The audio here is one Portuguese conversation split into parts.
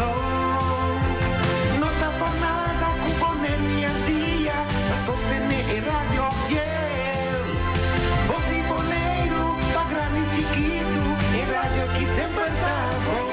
corazón. No tapa nada con poner mi día para sostener el radio fiel. Voz de Bonaire, pa' grande y chiquito, el radio aquí siempre está bom.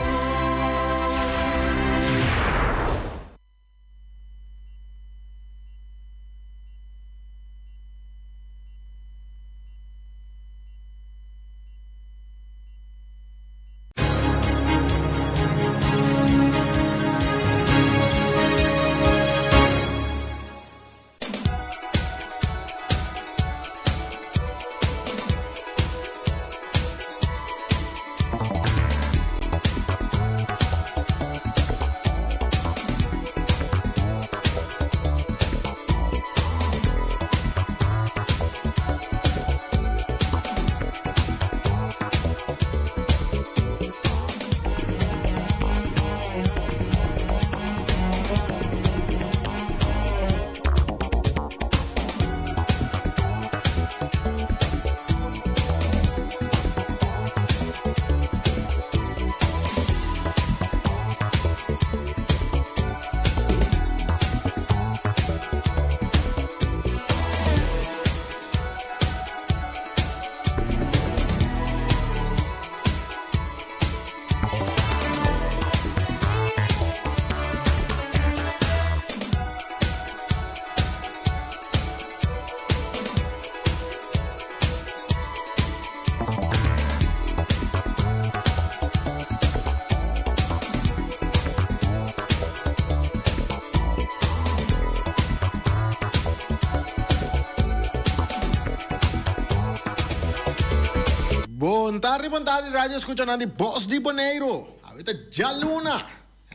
Buon tardi, radio escuchando di Voz di Bonaire. Avete già luna.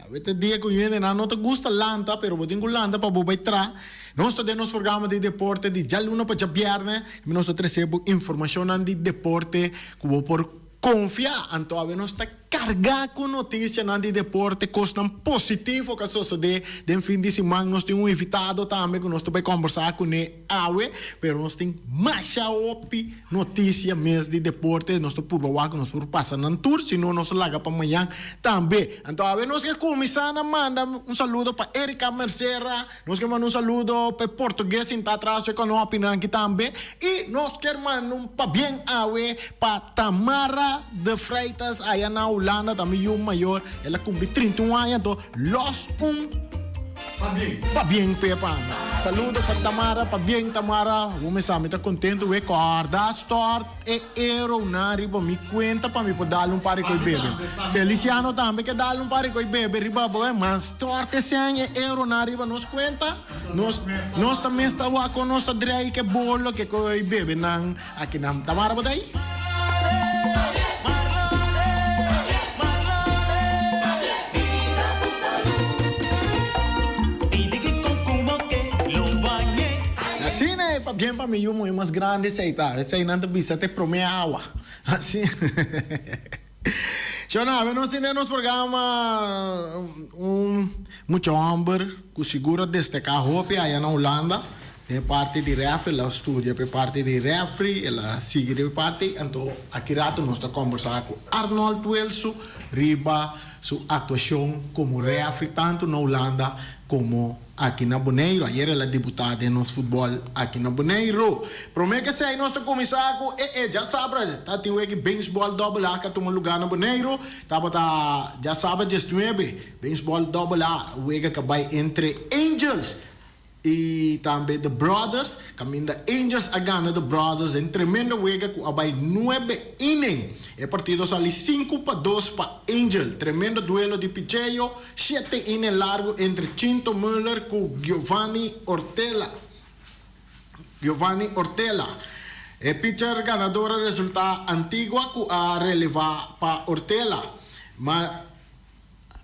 Avete dia che viene non ti gusta l'anta, però vuoi in l'anta per voi tra. Nostro programma di deporte di già luna per già viernes. Nostro recebo informazione di deporte come per confiar. Anto ave nostra carga con notizie di deporte costam positivo che succede den fin di semana nós temos invitado também que nós vai conversar com ele awe, pero nós tem mais opi notícia mês de deporte nós por bawa que nós por passar na tour, senão nós larga para amanhã também. Então ave nós que começar a mandar saludo para Erika Mercera, nós que mandar saludo para português em atrás com nós opinião aqui também e nós quer mandar para bem awe para Tamara de Freitas aí na Holanda também o maior, ela cumpre 31 anos, então los pa bien Pepa. Saludo para Tamara, pa bien Tamara. Vamos sabe tá contento we corda start e euro na riba mi conta para me poder dar pare coi bebe. Feliciano também que dar pare coi bebe riba boa, mas start e euro na riba nos conta. Nós também está wa com nossa drei que bolo que coi bebe nan aqui na Tamara bodai. Bien para mim o mais grande seita, sei não te bisa te promete água, assim. Já não, nós temos programa muito hambre, com seguro deste carro aí na Holanda, é parte de refri, ela estuda é parte de refri, ela sigue de parte, então aqui rato nós estamos conversando com Arnold Welso, riba sua atuação como refri tanto na Holanda como aqui na Bonaire. Ayer ela debutada no futebol aqui na Bonaire. Promete que se nosso comissário já sabe, tá tem o beisebol double A que toma lugar na Bonaire. Tá já sabe just 9, beisebol double A, o que vai entre Angels e também The Brothers, caminho da Angels a gana The Brothers em tremenda wega com abai 9 inning. É partido sali 5-2 para Angel, tremendo duelo de picheio, 7 inning largo entre Chinto Müller com Giovanni Ortella. E pitcher ganadora resulta Antigua com a relevar para Ortella.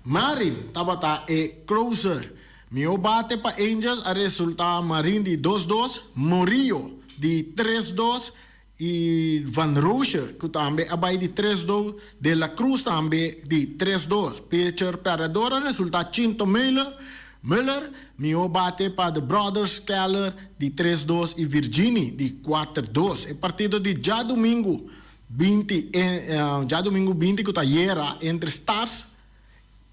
Marin tabata e closer. Mio bate para Angels a resulta Marin de 2-2, Morillo de 3-2 e Van Roosje que também abai de 3-2, De La Cruz também de 3-2. Pitcher perdedora resulta Chinto Müller, mio bate para The Brothers Keller de 3-2 e Virginie de 4-2. É partido de já domingo 20 que tá entre Stars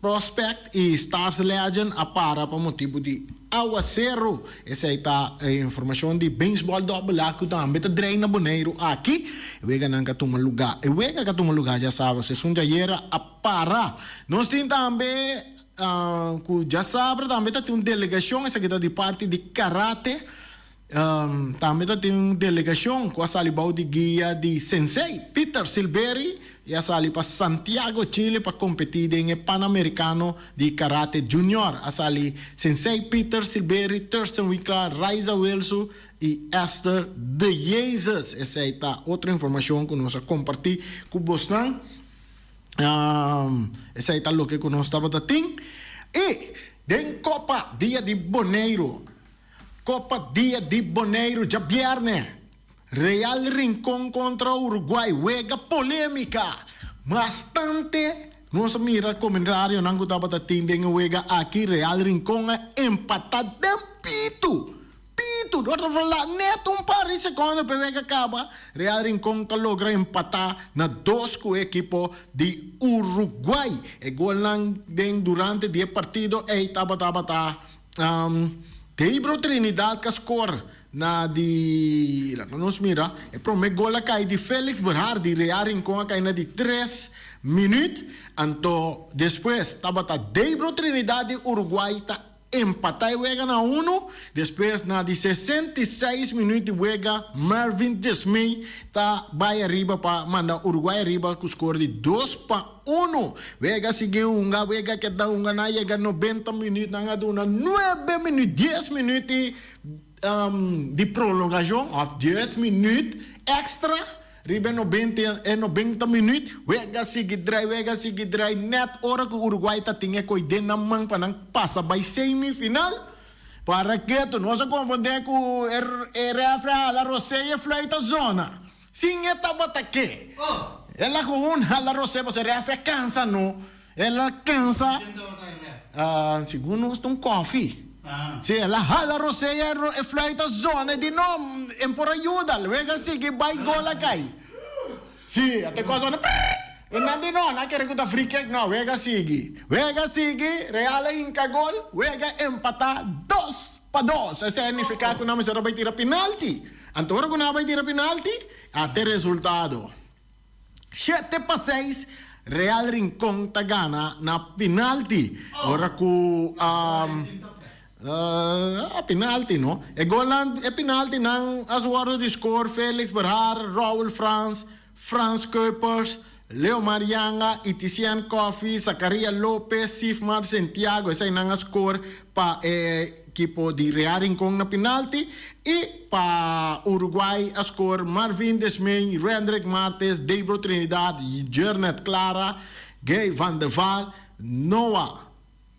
prospect e Stars Legend para motivo de aguacero. Essa aí tá a informação de beisebol double A que também tá dreina Boneiro aqui. Wega não catuma lugar. E wega catuma lugar já sabe, se são jaieira a para. Nós temos também que já sabe também tá tem uma delegação essa aqui tá de parte de karate. Também tem uma delegação com a salibau de guia de Sensei Peter Silveri e a sali para Santiago, Chile para competir em o Pan-Americano de Karate Junior. A sali Sensei Peter Silveri, Thurston Winkler, Raisa Wilson e Esther de Jesus. Essa é outra informação que nós compartilhamos com vocês. Essa é o que nós estamos tendo. E den Copa Dia de Boneiro. Copa Dia de Boneiro, já viernes. Real Rincón contra Uruguay. Juega polêmica. Bastante. Nossa mira comentário, não estava tendo juega aqui. Real Rincón empatado de pito. Pito. Não falar neto par de segundos para ver que acaba. Real Rincón logra empatar na dois com o equipo de Uruguay. E gol durante 10 partidos. E estava Gabriel Trinidad que score na di nos mira e pro me gola cai di Felix Verhar di Real Rincón cai na di 3 minutos. Anto depois tava Gabriel Trinidad de Uruguay ta empatar e wega na 1. Depois na di 66 minutos wega Marvin Desmey ta vai arriba para mandar Uruguay arriba com score de 2-1. Wega seguiu wega que dá na chega 90 minutos na duna 9 minutos 10 minutos de prolongação of 10 minutos extra. Ribe 90 minutos, wega seguir dry, net hora que o Uruguay tá tinha coide na mão para não passar para semifinal. Para que tu não se confundir com o refra la Roseia fleita zona. Sim, estava aqui. Ela com la Roseia, você refra cansa não? Ela cansa. Segundo nós um coffee. Sim, ela hala Roseia e fleita zona de nome por ajuda. Wega seguir vai gola cai. Sim, até coisa não. E não de não quer que free kick não. Wega seguir, Real inca gol, wega empatar 2-2. Esse significa que não será vai tirar penalti. Antora que não vai tirar penalti, até resultado 7-6. Real Rincón tá gana na penalti. Ora que penalti, no? E golan e penalti nang aswaro di score Felix Verhar, Raul Franz Kuipers, Leo Marianga, Itisian Coffee, Zacaria Lopez, Sifmar Santiago. Esa nang score pa equipo di Real Rincón na penalti. E pa Uruguay a score Marvin Desmey, Rendrick Martes, Gabriel Trinidad, Jernet Clara, Gay Van der Vaal, Noah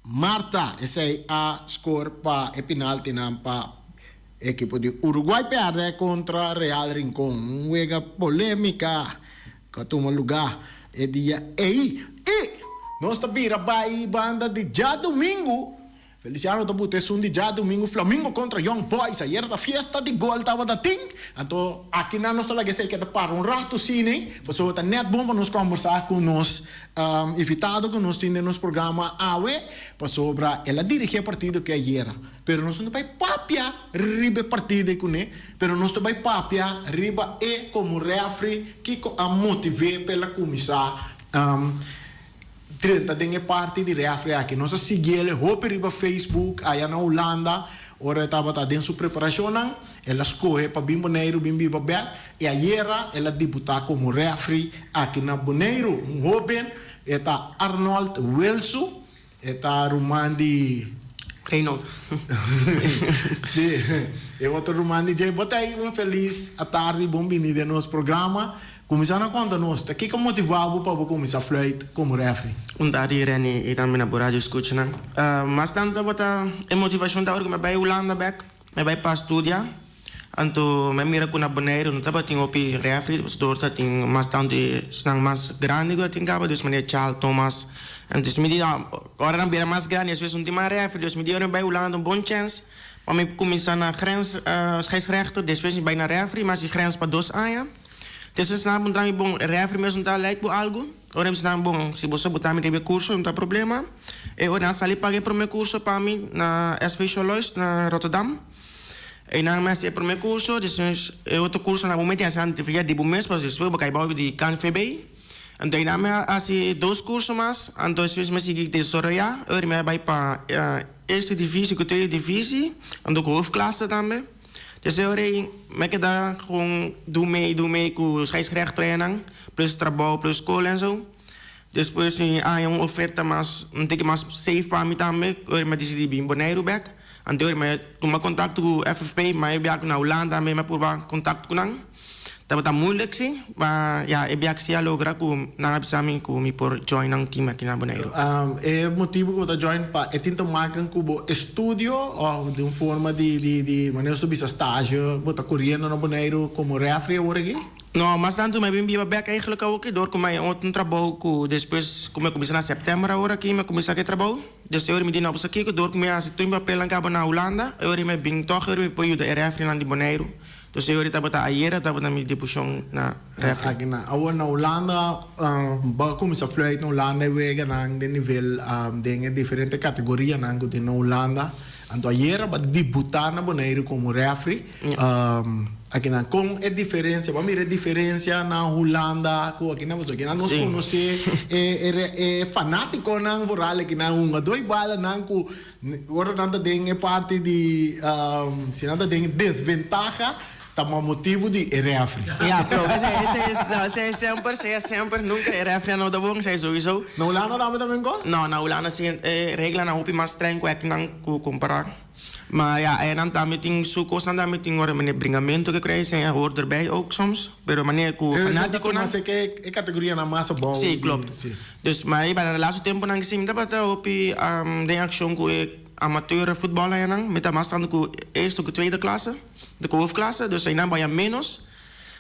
Marta, essa é a score para o penalti para a equipe de Uruguay perde contra Real Rincón. Uma polêmica que toma lugar é dia aí. E nós também vai banda de já domingo. Feliciano Tabute é um de já domingo. Flamengo contra Young Boys. Ayer da fiesta de gol estava da ting. Então aqui na nossa laga sei que para um rato cine. Passou tá net bom para nos conversar com nós invitado que nós temos no programa AWE. Passou para ela dirigir partido que ayer. Pero nós não vai papia ribe partido com ele. Pero nós vai papia riba e como refri que a motive pela comissar 30 dengue parte di refri aqui. Nós seguimos hope riba Facebook aí na Holanda. Ora estava dentro sua preparação, ela escolhe para bem Boneiro, bem bebê. E ayer ela debutou como refri aqui na Boneiro. Jovem, está Arnold Wilson, está Romandi Reynold. Sim, e outro Romandi J. Botei feliz à tarde, bom vindo no nosso programa. Começando a conta nós, o que motivava para começar a flight como refri? Dari Reni e também na rádio escuta, né? Mas tanto bota a motivação da hora que me vai Holanda back, me vai para estudar. Anto me mira com a Boneiro, não estava tinha opi refri, os dois tinha mais tanto senang mais grande que tinha acaba, dus meneer Charles Thomas. Anto me diz, agora não vira mais grande, às vezes um tema refri, dus me diz me vai Holanda bom chance. Maar me começar na grens scheidsrechter, depois me vai na refri, mas die grens para 2 anos. Dus we snappen dat je refri mesmo tá leidt por algo. ora bisa nang bom, se você botar me teve curso, não tem problema. E ora sali paguei para o meu curso para mim na SV Scholois, na Rotterdam. E na mas é para o meu curso, depois outro curso na momento é assim, via de bom mês, mas depois eu caí de CanFB. Então na me assim 2 cursos mais, então depois me segui de Soraya, ora me vai para este divisão, que tem divisão, então com hoofdklasse também. Dus eu me queda com do meio com scheidsrechttraining, plus trabalho, plus escola e zo. Depois há uma oferta mais, não tem que mais safe para mim também, eu me decidi vir em Bonaire back. Então eu me tomei contato com o FFP, mas eu vim na Holanda, me provar contato com ele. Estava moeilijk sim, maar ja, eu vim aqui a lograr com na absami com me por join ang team aqui na Bonaire. É motivo que eu join para é tentar marcar com estúdio ou de uma forma de maneira subir estágio, botar correndo na Bonaire como referee agora aqui? Não, mas tanto me vim back eigenlijk ook door com mij outro trabalho que depois como eu comecei na setembro agora aqui me comecei a trabalho. Dus eu me dei na bolsa aqui que door com mij se tu papel aan cabo na Holanda, eu me vim toch eu me poi de referee na Bonaire. Dus eu estava a ayer, estava na minha deputação na referee. Aqui na Holanda, ba começar a fluir na Holanda e vega na de nível de diferente categoria na que na Holanda. Então ayer ba debutar na Bonaire como referee. Aqui na com é diferença, vamos ver a diferença na Holanda com aqui na nós conhece é fanático na voral aqui na dois balas na com agora nada tem parte de se nada tem desvantagem tamo motivo de referee. Ja, bro, esse sempre nunca referee não dá bom, sei sowieso. Na Holanda também gol? Não, na Holanda sim, regra na hopi mais trein com aqui não comparar. Maar ja, en dan daarmee ting zoekos en daarmee ting worden meneer bringamento gekregen en hoort erbij ook soms. Pero meneer ko fanatico na. Mas é que categoria na massa bom. Sim, klopt. Sí. Dus maar iba na laatste tempo nang gezien dat op de action ko amateur voetballen en nang met de master ko eerste ko tweede klasse, de hoofdklasse, dus zijn dan bij menos.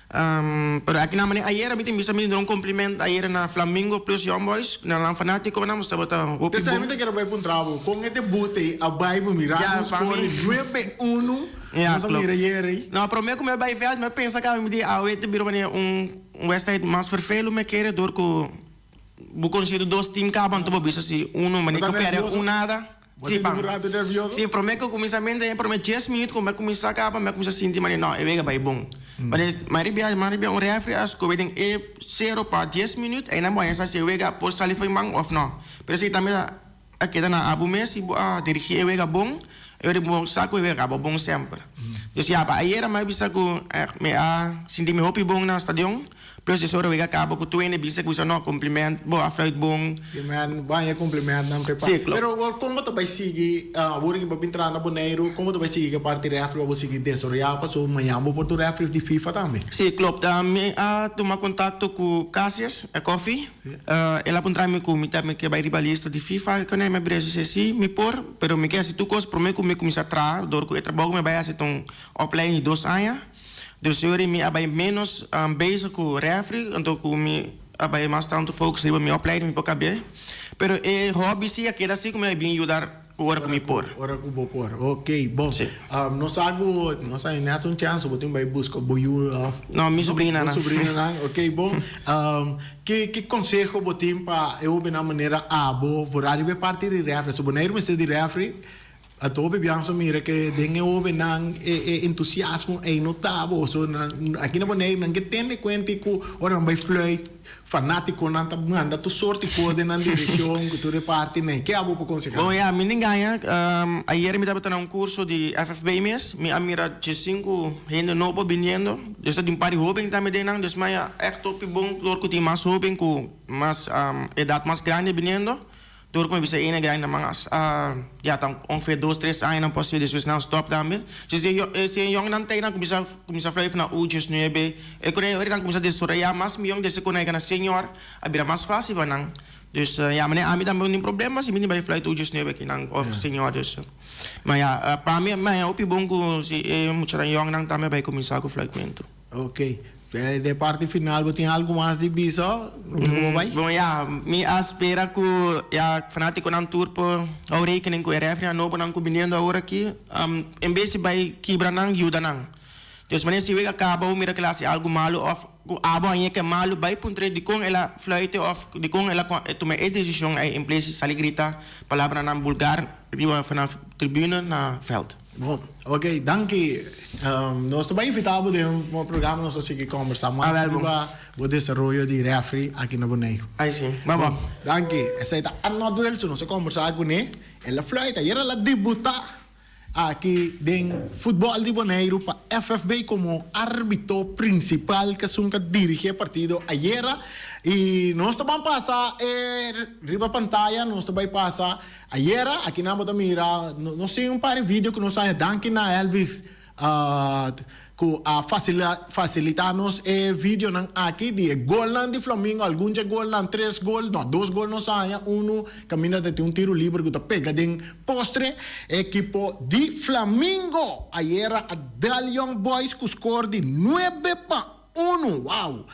Pero aqui na manhã ayer me tem um cumprimento ayer na Flamengo plus Young Boys na lá fanático na mostrava tá o Você sabe que era bem para travo com o debut a Bible Miranda score 9-1 ja klopt não para mim como é bem veld mas pensa que me dia ao te biro wedstrijd mais vervelen me querer door ko bu consigo 2 team acabam to bisa si uno mas que perde nada. Sim, nervioso? Sim, prometo que o começamento é para 10 minutos, como é que começa a acabar, mas começa a sentir, mas não, é bem bom. Mas um referee, acho que eu tenho 0 para 10 minutos, aí não vai essa se eu por sair foi mang ou não. Mas se também aqui na Abu Messi, dirigir eu bom, eu devo saco eu bom sempre. Então, já, aí era mais bisa que me senti me hopi bom na stadion. Plus de soro acaba com tu ainda bisa que você não cumprimento, boa afraid bom. Man, vai cumprimento não prepa. Sim, pero como tu vai seguir, agora que vai entrar na Bonaire, como tu vai seguir a parte referee, vai seguir de Soraya, passou amanhã por tu referee de FIFA também. Sim, klopt. Me toma contato com Cassius, a Coffee. Ela apontar-me com que vai rivalista de FIFA, que nem me breve se me por, pero me quer se tu cos prometo que me começar a tra, dor que trabalho me vai fazer um opleiding 2 anos. Dus eu me abai menos bezig com o referee, então com me abai mais tanto focus em minha opleiding para caber. Pero é hobby sim, aquele assim como é bem ajudar hora com me por. Hora com me por. Ok, bom. Nós algo, nós ainda temos chance, botem vai buscar boiú. Não, minha sobrinha não. Sobrinha não. Ok, bom. Que conselho botem para eu ver na maneira abo, vorar de parte de referee, se boneiro me ser de referee. A tope bianco mira que dengue obe nang entusiasmo é notável, so aqui na Bonaire nang que tem conta que ora vai fluir fanático nanta manda tu sorte code na direção que tu reparte nem que abo para conseguir. Bom, ja, minha ganha, ayer me dava um curso de FFB mes, me amira de 5 gente novo vindo, desde de par jovem também denang, desde mas é top bom, dor que tem mais jovem com mais idade mais grande vindo. Door ik bisa ene grind mangas ja dan ongeveer 2-3 anos não posso dus snel stop daarmee. Dus se jong dan tegen dan começa vijf na ujies nuebe. Ik kon er dan começa de Soraya mas mi jong desse kon na senior abira mais fácil vanang. Dus ja meneer ami dan geen probleem se mini bij flight ujies nuebe kinang of senior dus. Maar ja para mim mas opi bongo se mucha jong dan também vai começar com flight mento. Ok. De parte final, você tem algo mais de bisa? Como vai? Bom, ja, me espera que ja fanático não turpo ao rekening com o referee não não combinando agora aqui. Em vez de vai quebrar não ajuda não. Dus wanneer ze weer acaba, mira classe algo malo of abo anye que malo, vai puntre di con ela fluite of di con ela toma a decisão em place sali grita palavra na vulgar riba vanaf tribune na veld. Bom, ok, danke. Nós também invitamos de programa nós assim que conversar mais sobre o desenvolvimento de refri aqui na Bonaire. Aí sim, vamos. Danke. Essa é a nova Wilson, nós conversar com ele. Ela fluita, e ela debuta aqui em futebol de Bonaire para FFB como árbitro principal que nunca dirige partido ayer e nós também passa riba pantalla nós também passa ayer aqui na moda mira nós temos par de vídeo que nós sai danke na Elvis que a facilitar-nos vídeo aqui de gol de Flamengo, alguns gol, 3 gol, não, 2 gol não saem, caminha de ter um tiro livre que pega de postre, equipo de Flamengo, aí era a Dalion Boys com score de 9-1, uau!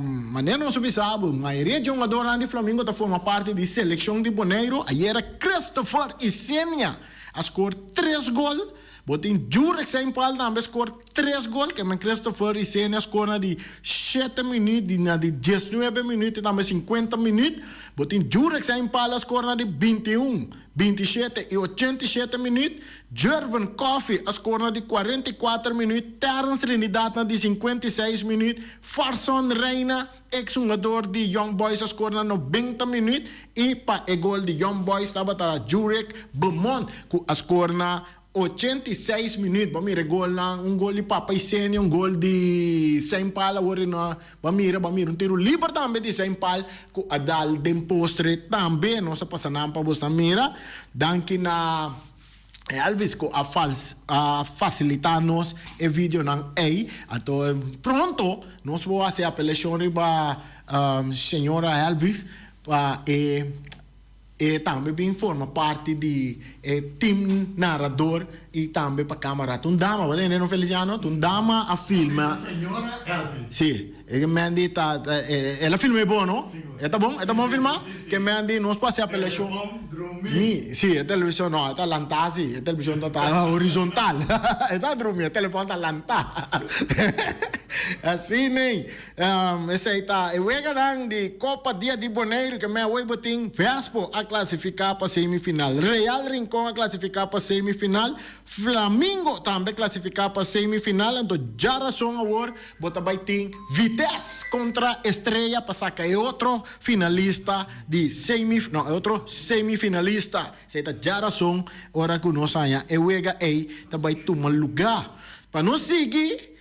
Maneira não se sabe, a maioria de jogadores de Flamengo forma parte da seleção de Bonaire, aí era Christopher Isenia, a score 3 gol. Botin Jurek zijn paal também score 3 gols, que men Christopher Isenia score na de 7 minutos, na de 19 minutos, também 50 minutos. Botin Jurek zijn paal score na de 21, 27 e 87 minutos. Jervin Coffey score na de 44 minutos. Terence Trinidad na de 56 minutos. Farson Reina, ex-jogador de Young Boys, score na 90 minutos. E para o gol de Young Boys, estava Jurek Beaumont, que score na 86 minutos, bamira gol lang, gol de Papa Isenia, gol de Saint Paul, bamira um tiro livre também de Saint Paul, com a dal dem postre também, nossa passanam para você mira, danke na Elvis com a facilitar-nos o vídeo não então pronto, nós vamos fazer a apelação para senhora Elvis para e também forma parte de team narrador e também para câmera. Tu dama, vai entender no Feliciano? Tu dama a filma. Senhora Elvis. Sim, e Mandy ela filma é bom, não? É tá bom? É tá bom filmar? Que Mandy nós passa a televisão. Sim, a televisão não, tá lantasi, a televisão tá horizontal. É tá dormir, o telefone tá lantá. Assim nem. Essa aí tá. E o grande de Copa Dia de Bonaire que me vai botar Vespo a classificar para semifinal. Real Rincón a classificar para semifinal. Flamengo também classificar para semifinal. Então já razão agora bota vai ter Vitesse contra Estrela para sacar outro finalista de semifinal. Não, outro semifinalista. Essa tá já razão hora que nós saia. E o aí também tomar lugar para nós seguir.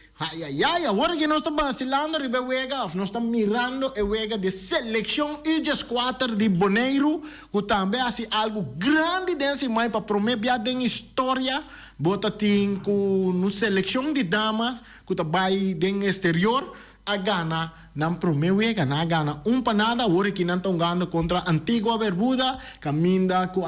Agora que nós estamos vacilando, nós estamos mirando a wega de seleção U14 de Bonaire, que também é algo grande desse mais para prometer a história, bota tem com seleção de damas, que também no exterior, a Gana, não promete na Gana panada, agora que não estão ganhando contra Antigua Barbuda, caminha com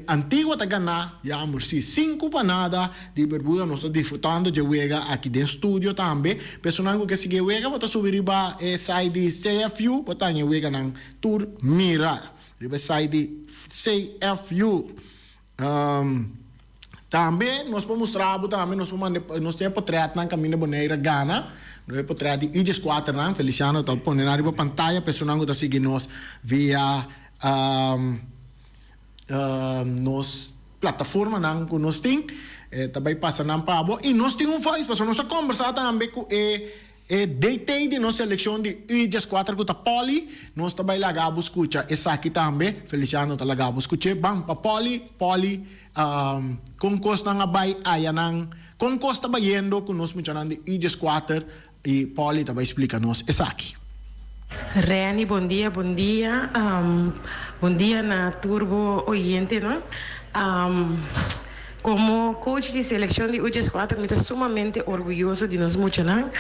Antigua da Gana, já morsi 5 panada de Barbuda, nós estamos desfrutando de wega aqui dentro do estúdio também, personagem que sigue wega, bota subir para site de CFU, bota em wega na Tour Mirar, riba site de CFU. Também nós vamos mostrar, também nós temos portrait na caminho Bonaire Gana. Nós portrait de U14 não, Feliciano está pondo na riba pantalla, personagem que está seguindo nós via nos plataforma não que nós temos, também passa não para e nós temos voz, para nós conversar também com DT de nossa seleção de U14 que está Poli, nós também lagamos escuta essa aqui também, Feliciano está lagamos escuta, bang para Poli, concurso na bay ayanang concurso está bayendo com nós muito de U14 e Poli também explica-nos essa aqui. Reni, bom dia. Bom dia na Turbo Oyente, não? Como coach de seleção de U14, me está sumamente orgulhoso de nós muchanan,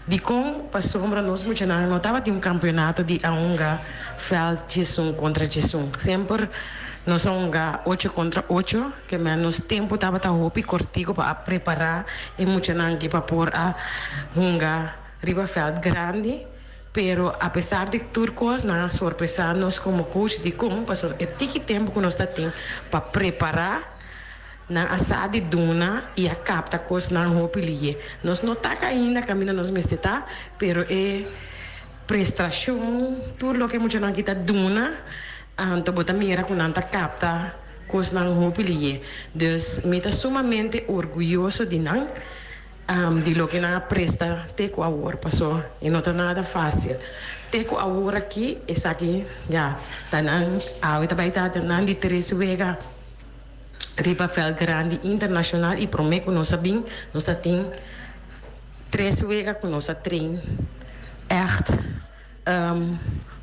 de como para sombra nós muchanan, não estava de campeonato de Aunga, Feld, Jisung contra Jisung. Sempre nós somos 8 contra 8, que menos tempo estava hopi cortico para preparar e muchanan que para pôr a Hunga riba Feld grande. Pero apesar de turcos, nós sorpresamos como coach de como passou é tempo que nós está para preparar na asadi duna e a capta cos na hopilie. Nós não tá ainda caminho nós meseta, pero prestação tudo lo que muita não kita duna, anto bota mira com nanta capta cos na hopilie. Dus me tá sumamente orgulhoso de não de lo que na presta teco agora passou e não tá nada fácil. Teco agora aqui, essa aqui, já tá não, a outra vai tá não de 3 vega riba fel grande internacional e prometo que nós sabemos, nós temos 3 vega que nós trein echt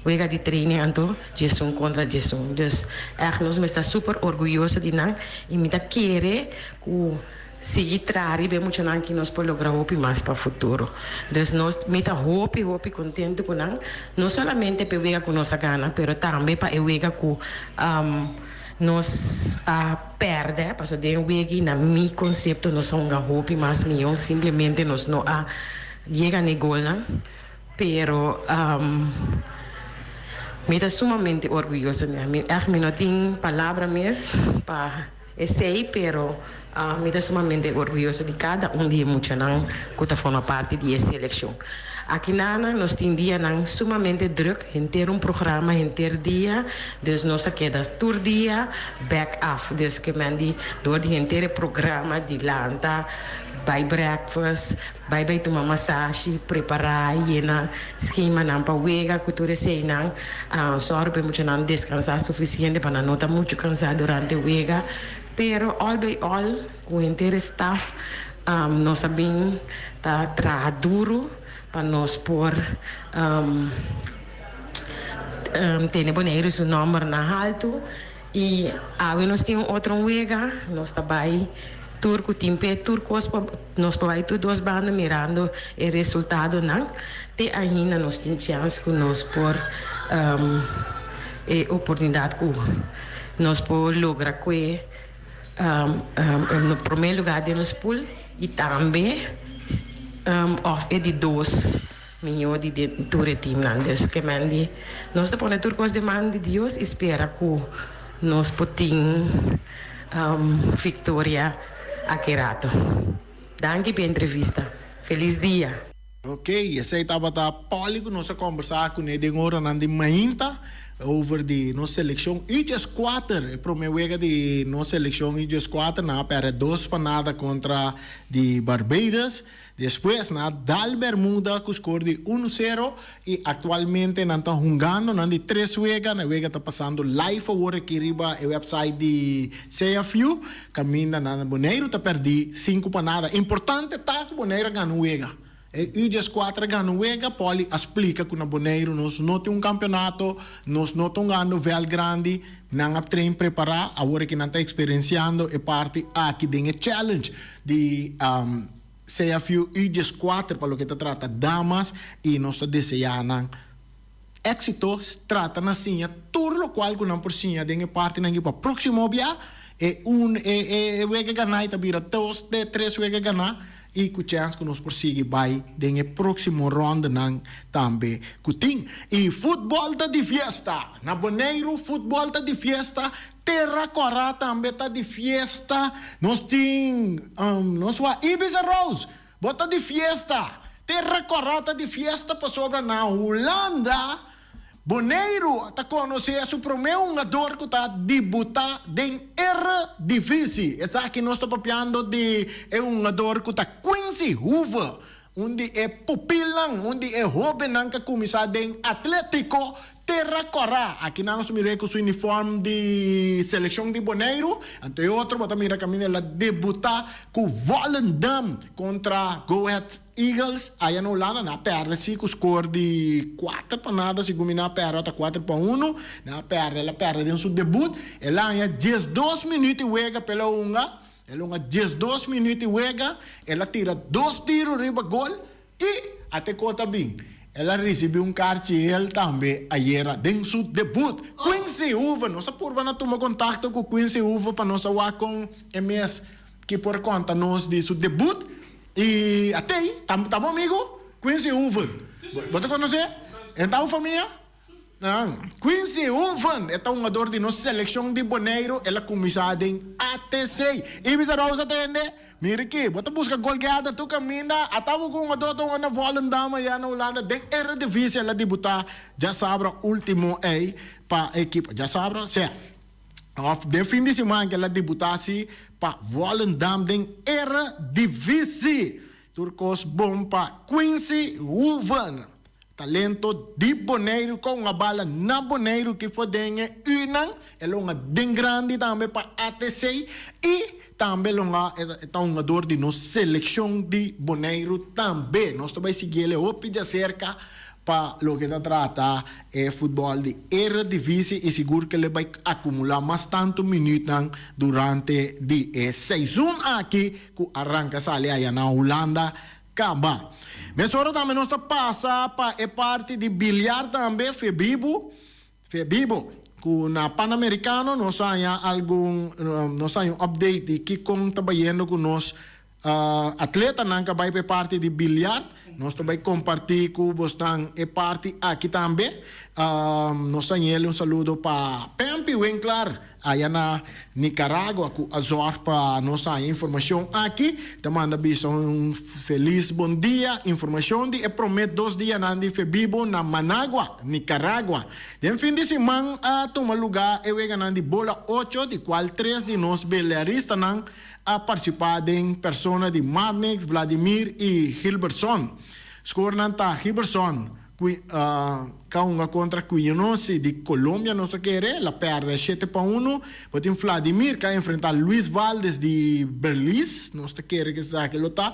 vega de training anto Jesus contra Jesus. Dus echt nós está super orgulhoso de não e me tá querer que seguir trari bem muito não que nós podemos lograr hope mais para o futuro. Dus nós me tá hope contente com não somente para vega com nossa gana, pero também para vega com nós perde, porque de wegi na mi conceito nós somos um hope mais milhão, simplesmente nós não chega nem gol, pero me está sumamente orgulhoso, me não tenho palavra mesmo para esse, pero me está sumamente orgulhoso de cada de muito não que forma parte dessa eleição. Aqui nós temos dia sumamente druk, inteiro programa, inteiro dia, dus nós queda todo dia back off, dus que mandi door die inteiro programa de lanta, by breakfast, by tomar massagem, preparar na schema não para wega, cultura sei não, só para muito não descansar suficiente para não estar muito cansado durante a wega, pero all by all, o inteiro staff, nós sabemos tá trabalhar duro para nós por ter boneiros o número na alto e nós temos outra wega, nós também turco timpe turcos nós vai tudo duas bandas mirando o resultado não te ainda nós temos chance que nós por oportunidade que nós por lograr que no primeiro lugar de nós pool e também de 2 milhões de turetim dus que mandi nós te pone turcos de man de Deus espera que nós poting vitória aqui rato. Danke pela entrevista. Feliz dia. Ok, essa estava a Paulo que nós conversar com ele agora na de mainta over de nossa seleção U14, é primeira de nossa seleção U14 na para 2 panada contra de Barbados. Depois na Dal Bermuda que score de 1-0 e atualmente não está jogando na de 3 vega, na vega está passando live agora aqui riba o website de CFU, caminha na Boneiro está perdi 5 panada. Importante tá que Boneiro ganha vega. U14 ganha vega, Poli explica que na Boneiro nós não temos campeonato, nós não estamos ganhando vel grande, não trein preparar, agora que não está experienciando é parte aqui de challenge de CFU U14 para o que se trata damas e nós desejamos éxitos, trata na sinha, tudo o qual que não por sinha de parte na para próximo dia vega ganhar e vira 2 de 3 vega ganhar e com chance que nós prosseguir vai de próximo round não também cutim e futebol tá de fiesta na Boneiro futebol tá de fiesta Terra Corá também tá de fiesta. Nós tem nós Ibiza Rose, bota de fiesta. Terra Corá tá de fiesta para sobra na Holanda. Boneiro tá conhecer o primeiro jogador que tá debutar em Eredivisie. Essa aqui nós tá papiando de jogador que tá Quincy Hoover, onde é pupilang, onde é jovem que começar em Atlético Terra Corá. Aqui nós miramos com o uniforme de seleção de Boneiro. Ante outro, bota mira caminho ela debutar com Volendam contra Go Ahead Eagles. Aí na Holanda, na perde-se com o score de 4 para nada. Se na perde, 4 para 1. Na perde, ela perde em seu debut. Ela é 12 minutos e wega pela unga. Ela é 12 minutos e wega. Ela tira 2 tiros riba gol. E até conta bem. Ela recebeu cartão também ayer em seu debut. Quincy Hoover, nós por na tomar contato com Quincy Hoover para nós falar com MS que por conta nós de seu debut e até aí, tá bom amigo? Quincy Hoover. Você conhece? Então família? Quincy Uvan, ito ang ador din no seleksyon di Boneiro, ela comisada em ATC. Ibig Rosa tende, Miriki, bota busca golgada tu camina, atawo kung ador tong na volan dama yan na ulana, den Eredivisie ela debuta, já sabra último pa equipe, já sabra, se of de fim de semana que ela debutasse pa Volendam den Eredivisie. Turcos bom pa Quincy Uvan. Talento di Boneiro com a bala na Boneiro que foi dengue unang elonga den grande também para ATC e também longa é um jogador de nossa seleção de Boneiro também nós também seguir ele o pija cerca para lo que está trata é futebol de Eredivisie e seguro que ele vai acumular mais tanto minutos durante de season aqui que arranca sale aí na Holanda acaba. Mas agora também nós passa para a parte de bilhar também, FEBIBO, que na Pan-Americano nós há um update de que como trabalhando com nós atleta que vai para a parte de bilhar, nós também compartilhar com vocês a parte aqui também. Nós temos saludo para Pempi Winkler, aí na Nicarágua, que azor para nossa informação aqui. Também um feliz bom dia, informação de prometo 2 dias na FEBIBO na Managua, Nicarágua. De fim de semana, toma lugar, eu vou de bola 8, de qual 3 de nós belearistas a participar em persona de Marnix, Vladimir e Hilberson. Score nanta Hilberson, kaunga contra Cuianosi de Colômbia, não se quer, la perde 7-1. Botin Vladimir que enfrentar Luis Valdes de Berlis, não se quer que sa que lota,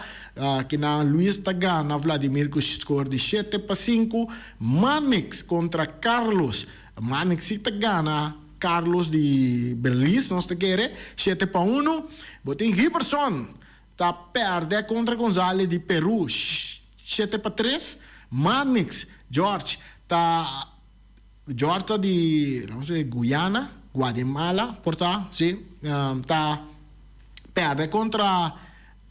que na Luis Tagana Vladimir com score de 7-5. Marnix contra Carlos, Marnix si Tagana Carlos de Berlis, não se quer, 7-1. Botin Hilberson tá perde contra González de Peru, 7-3. Marnix George tá de não sei Guyana, Guatemala, porta, sim, tá perde contra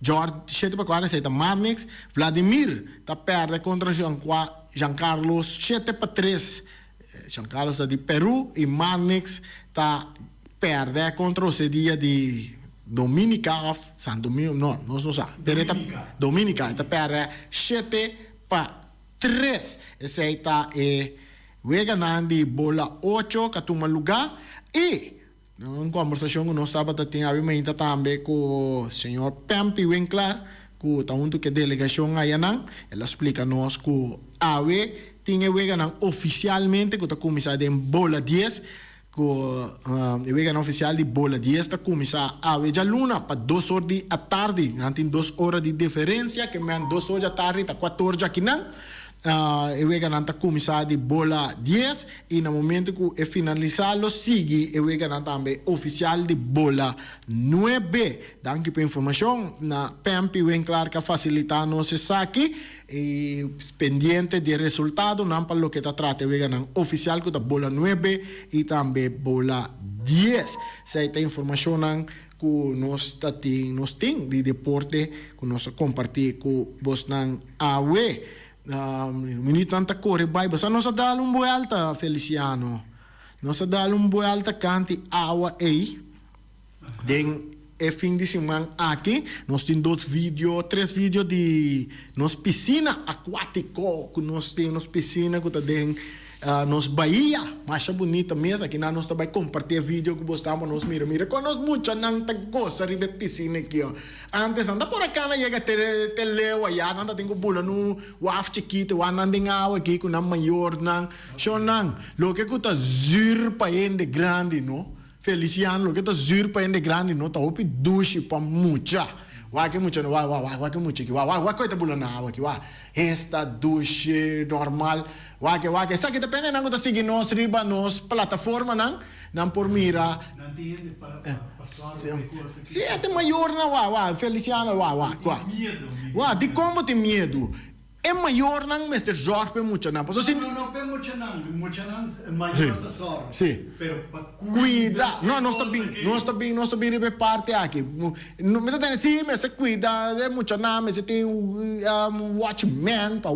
George 7-4, Marnix. Vladimir tá perde contra Giancarlos 7-3. Giancarlos de Peru e Marnix tá perde contra o dia de Dominica of San Domingo, não sei, Dominica, tá perde 7-3. Esse aí tá ganhando de bola 8, que toma lugar. E, em conversação com nós, sábado, tem a também com o senhor Pempi Winkler, que está junto com a delegação aí, ela explica-nos que a tinha oficialmente, que está começando em bola 10, que o oficial de bola 10 está começando a já luna para 2 horas da tarde, tem 2 horas de diferença, que me 2 horas da tarde, está 4 horas aqui não. Está começando de bola 10 e no momento que é finalizado, sigue também oficial de bola 9. Danke pela informação na Pempi Winkler que facilita nos aqui e pendiente de resultado, não para o que está tratando oficial que está bola 9 e também bola 10. Essa informação que nós temos de deporte que nós compartilhamos com vocês na AWE. Minit tanta corre vai, basta nós dá vuelta, Feliciano. Nós dá vuelta canti awa aí. Den fim de semana aqui, nós temos 3 vídeos de nos piscina aquático, que nós temos piscina que tá den nos Bahia, mais bonita mesmo, aqui nós também compartilhar vídeo que gostamos, nós mira, com nós muito não tá gosta de piscina aqui, ó. Antes anda por aqui na chega te leu aí, anda tenho bula no waf chiquito, anda tem água aqui com na maior não, só não, lo que tá zur pa ende grande, no? Feliciano, lo que tá zur pa ende grande, no, tá opi duche pa mucha. Wake mucho, wake mucho aqui, wake tá bula na água aqui, esta duche normal. Wake. Sa kita depende nang kita sige nos riba nos plataforma nang por mira. Nanti para até maior na Feliciano, di como tem medo. é maior não Mr. Jorge muito não posso sim não é muito não maior da só sim pero para cuida não nós está bem de parte aqui não me dá sim mas se cuida é muito não mas tem watchman para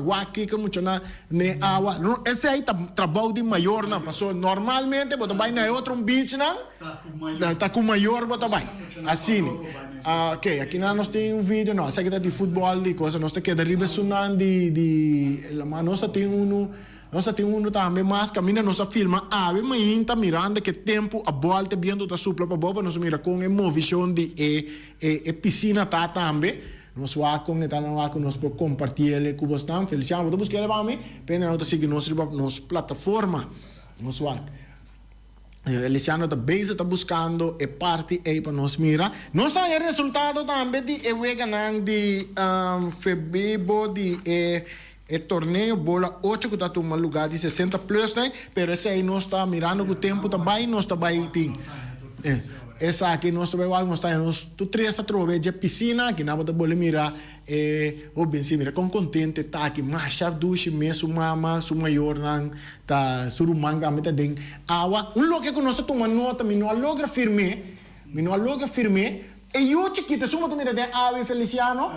wak que muito não né água esse aí trabalho de maior não passou normalmente bota vai na outro beach não tá com maior bota vai assim ok aqui nós tem vídeo não sei que tá de futebol de coisa nós tem que derribar sunan mas nós tem um também mas caminha nós filma mas ainda mirando que tempo a bola tá vendo tá supla para boba nós mira com emoção de piscina tá também nós vamos com nós por compartilhar com vocês Feliciano vamos buscar para mim pena nós seguir nossa plataforma nós vamos Feliciano está base está buscando e parte aí para nós mira nós tem resultado também de ganhando de febrero de torneio bola 8 que está tomando lugar de 60 plus né pero esse aí nós está mirando que o tempo também nós está bem tem essa aqui nós também nós está nós tu três a trove de piscina que nada bola mira o bem se mira com contente tá aqui mas já duche mesmo mama su maior não tá surumanga meta den água lugar que nós toma nota me não logra firme e eu chiquita suma tu mira de água Feliciano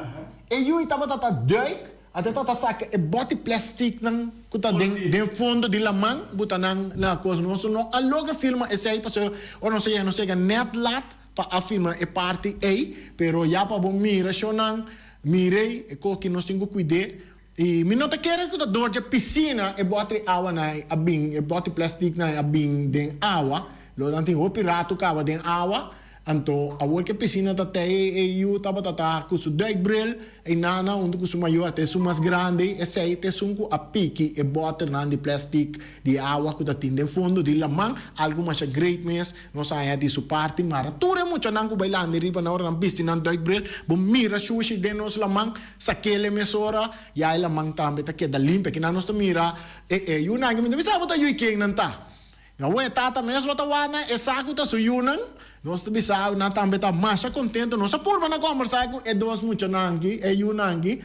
e eu estava tá doik até tá saca e bote plastic nang kuta den fundo de lamang buta nang na coisa nosso no a logo filma esse aí passou ou não sei net lat para a filma e parte aí pero já para bom mira chonang mirei e co que nós tenho cuidar e me não te queres que dor de piscina e bote água na a bing e bote plastic na a bing den água lo dan tem o pirata cava den água anto a que piscina tá e eu tava com su deg bril e nana onde com su maior até su mais grande esse aí te sunco a pique e bota na de plástico de água que tá tendo fundo de lamang algo mais great mes nós aí de su parte mara tudo é muito não com bailando riba na hora na piscina deg bril bom mira sushi de nos lamang saquele mesora e aí lamang também tá que da limpa que nós mira eu não me sabe tá eu quem não tá eu é tata mesmo tá wana é saco tá suyunan nós bisa na também tá mais contente nós por na conversar com dois muito nangi eu nangi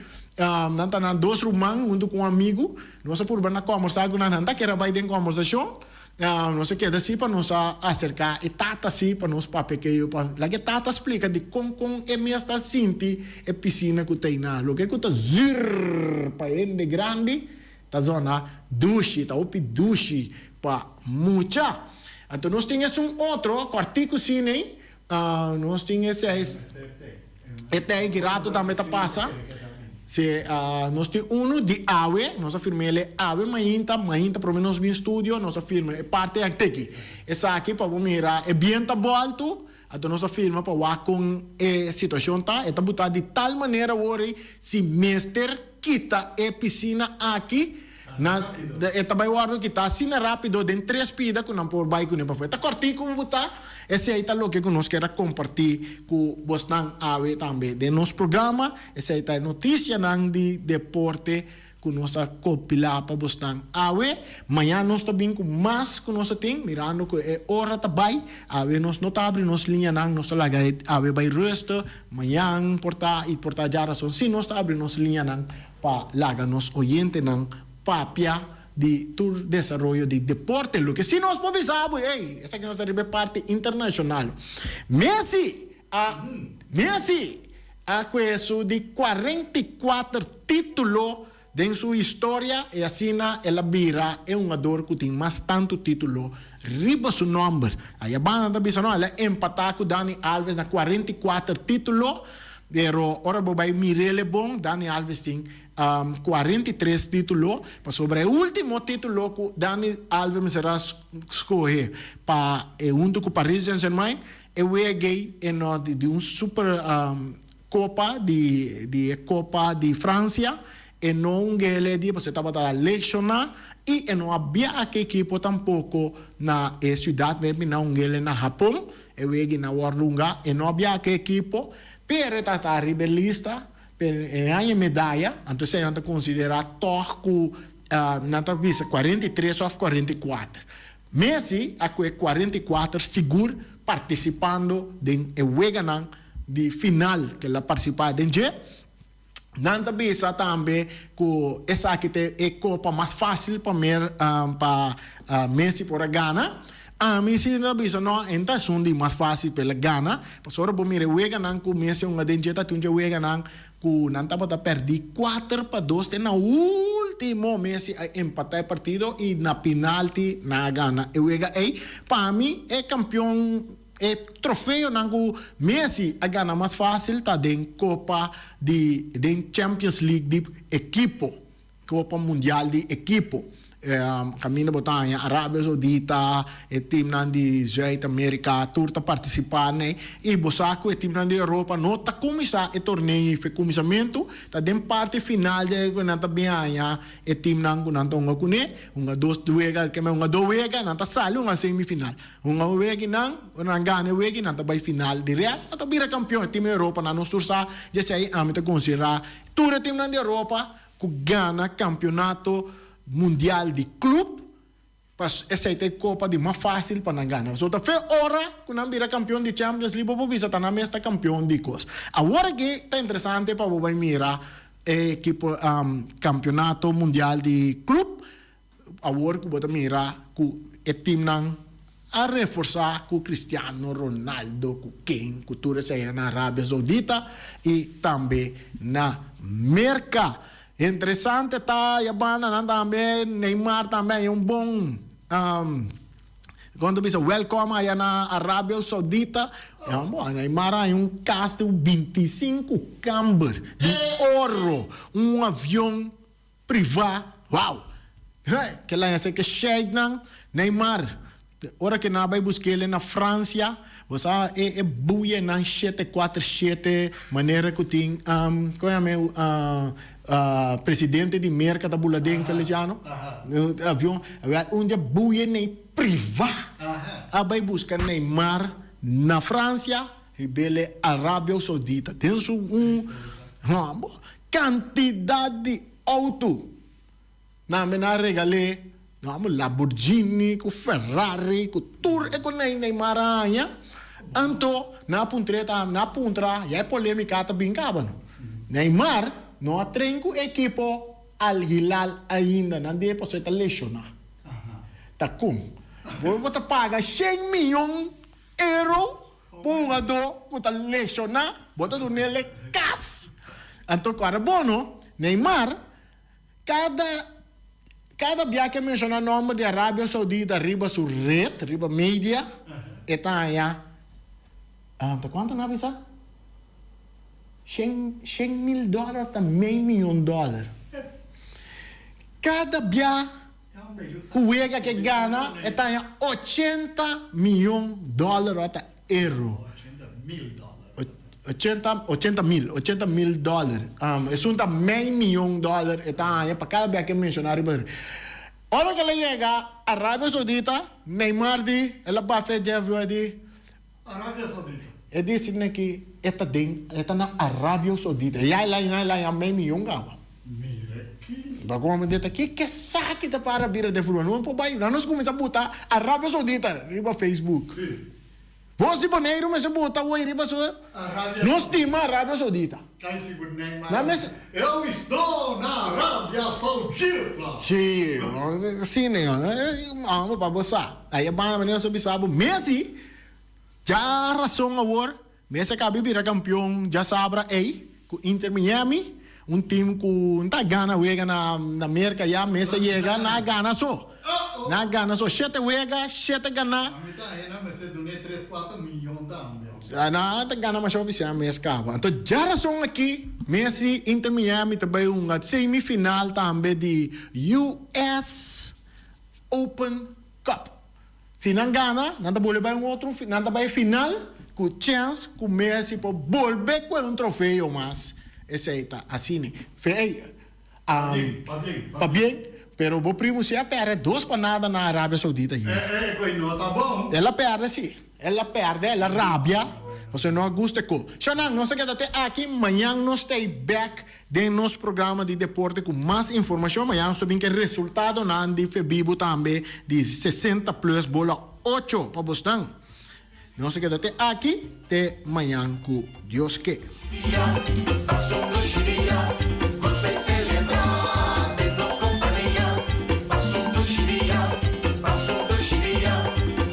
nanta na dois rumang junto com um amigo nós por na conversar com nanta que era vai de conversação nós quer assim para nos acercar e tata assim para nos papo que eu lá que tata explica de com é mesmo sinti é piscina que tem na lo que tá zir para ende grande tá zona duche tá opi duche para mucha então nós temos outro quartico cine nós temos esse até que rato também tá passa se nós temos de ave nós afirmamos ave mainta pelo menos no estúdio nós afirmamos parte aqui essa aqui para mirar é bem tá alto então nós afirmamos para lá com a situação tá está botada de tal maneira hoje se mestre quita a piscina aqui na também guardo que tá assim rápido de 3 pida que não por bike nem para fora tá cortinho como botar esse aí tá lo que nós quer compartilhar com vocês ave também de nosso programa esse aí tá notícia não de deporte que nós compilar para vocês ave amanhã nós também com mais que nós tem mirando que é hora também ave nós não tá abre nós linha não nós lá ave vai resto amanhã portar já razão se nós tá abre nós linha não para lá nos oyente não papia de tu desarrollo de deporte, lo que si nos movilizamos, esa que nos deriva parte internacional. Messi ha questo di 44 títulos em sua história e assim ela vira é um jogador que tem mais tanto título riba seu nome. Aí a banda da Bissau ela empatou com Dani Alves na 44 títulos. Pero ora vai mirele bom Dani Alves tem 43 títulos, para sobre o último título que Dani Alves será escolher para junto com Paris Saint-Germain e o gay de um super Copa de França e não ele de você estava da leccionar e não havia aquele equipo tampouco na cidade de não ele na Japão e o gay na Warlunga e não havia aquele equipo per estar rebelista per ganhar medalha então se não considera torco não tá vista 43 ou 44 Messi a 44 seguro participando de o de final que ela participa de Nanta bisa também que essa aqui é copa mais fácil para Messi por Gana. A mim se não bisa não, então são de mais fácil pela Gana. Pastor por mim o Gana com Messi uma denteta tunja o Gana com nanta para perder 4-2 na último Messi empatar partido e na penalti na Gana. O Gana para mim é campeão. E trofeo nangu Messi a ganhar mais fácil tá den Copa de Champions League de equipo, Copa Mundial de equipo. Caminho botar em Arábia Saudita, e time de Zuid América, turta participar né, e bosaco e time de Europa não tá começar o torneio de começamento, tá den parte final de que não tá bem aí, e time nangu não tá uma duas duega que é uma duega não tá sale uma semifinal, uma wega não ganha wega não tá vai final de real, tá vira campeão time de Europa na nossa tursa, já sei a mim tá considerar turta time de Europa que ganha campeonato mundial de clube, essa é a copa de mais fácil para ganhar. Então, foi hora que não vira campeão de Champions League, para você estar na mesa campeão de coisa. Agora que está interessante para você mirar que campeonato mundial de clube, agora que você mirar que o time a reforçar com Cristiano Ronaldo, com quem, com tudo isso aí na Arábia Saudita e também na América. Interessante tá, Yabana também, Neymar também é um bom quando diz welcome aí na Arábia Saudita, Neymar é um casto 25 câmara de ouro, um avião privado, uau! Que lá é que cheio Neymar, hora que não vai buscar ele na França, você é buia na 747 maneira que tem, qual é meu presidente de Merca da Buladeng Feliciano, avião, onde buia nem privado, vai buscar Neymar na França e bele Arábia Saudita, tem quantidade de auto, na mena regalé. Lamborghini, com Ferrari, com Tour, e com Neymar aranha. Anto, na puntra, e é polêmica, tá brincando. Neymar, não há trem com equipo Al Hilal ainda, não dê para você lesionar. Tá como? Você paga 100 milhões de euros por um ador que tá lesionar, você dá nele cash. Anto, cara, bom, Neymar, cada viagem que menciona o nome de Arábia Saudita, riba sur rede, riba mídia, está aí. Quanto na visa? $100,000 a $500 milhões. Cada viagem que que ganha está aí $80 milhões a euro. $80 mil. É um $100 milhões está aí para cada viagem que mencionar. Ora que ele chega a Arábia Saudita, Neymar ela vai fazer de Arábia Saudita. É disse que está na Arábia Saudita. E aí lá é $1 milhão gava. Mira que Como dita que saque da para bira de fulano, não pode nós começamos a botar Arábia Saudita no Facebook. sim. Você boneiro mas botar o riba sua. Nós temos Arábia Saudita. Cai seguro Neymar. Na mesa. Eu estou na Arábia Saudita. Sim, né? Vamos para você. Aí a banda menina sobre sabo Messi. Já razão agora. Messi acabou de virar campeão, já sabra com Inter Miami, um time que não gana wega na América, já Messi chega na gana só. Na gana só, 7 wega, 7 gana. A mim tá aí, né? Mas você donei 3-4 milhões também. Na gana mais oficial Messi acaba. Então já razão aqui, Messi Inter Miami também uma semifinal também de US Open Cup. Se não gana, não boleh vai outro, não vai final, com chance, com Messi para volver com um troféu mais. Esse aí tá assim, né? Tá bem, pero o primo se perde 2 para nada na Arábia Saudita. Não tá bom. Ela perde, sim. Ela rabia. Você não gosta com. Xanang, nós queremos até aqui, amanhã nós estamos back de nosso programa de deporte com mais informação. Amanhã nós sabemos que o resultado na de Febibo também de 60 plus bola 8 para Boston. Nós queremos até aqui, até amanhã com Deus que. você celebrar, temos companhia. Assunto chiria,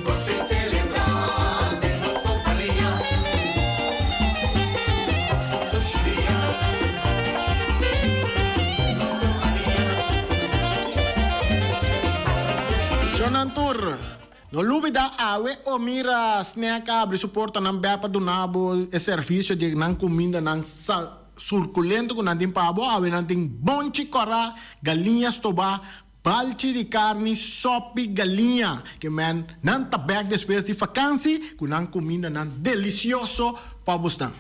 você celebrar, temos companhia. Assunto chiria, temos companhia. Jonantur, no lubida awe o mira snack abri suporta ng bepa dunabo e serviço de ng comida ng suculento com nanting pabo awe nanting bonchi cora galinhas toba balchi de carne sopi galinha que man nan tabak depois de vakantie com ng comida ng delicioso pabostang.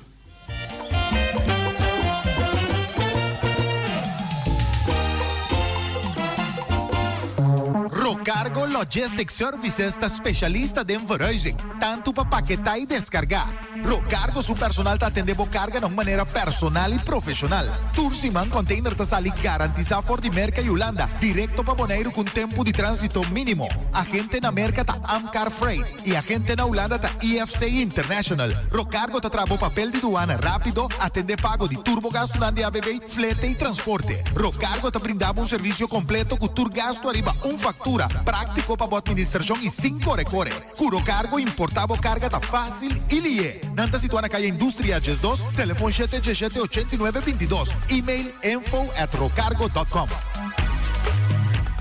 Rocargo Logistic Services está specialista de verhuizing, tanto para paquetar e descargar. Rocargo su personal ta atende carga de maneira personal e profissional. Tursiman container ta sali garantiza for di merca Yolanda, directo para Bonaire com tempo de trânsito mínimo. Agente na merca ta Amcar Freight e agente na Holanda ta EFC International. Rocargo ta trabo papel de duana rápido, atende pago de turbogasto de ABB, flete e transporte. Rocargo ta brindava serviço completo com turgasto arriba factura, prático para a administração e 5 recore. Curo cargo importava carga tá fácil e lie. Nanta situada na calle Indústria GES2, telefone 717-8922, e-mail info@rocargo.com.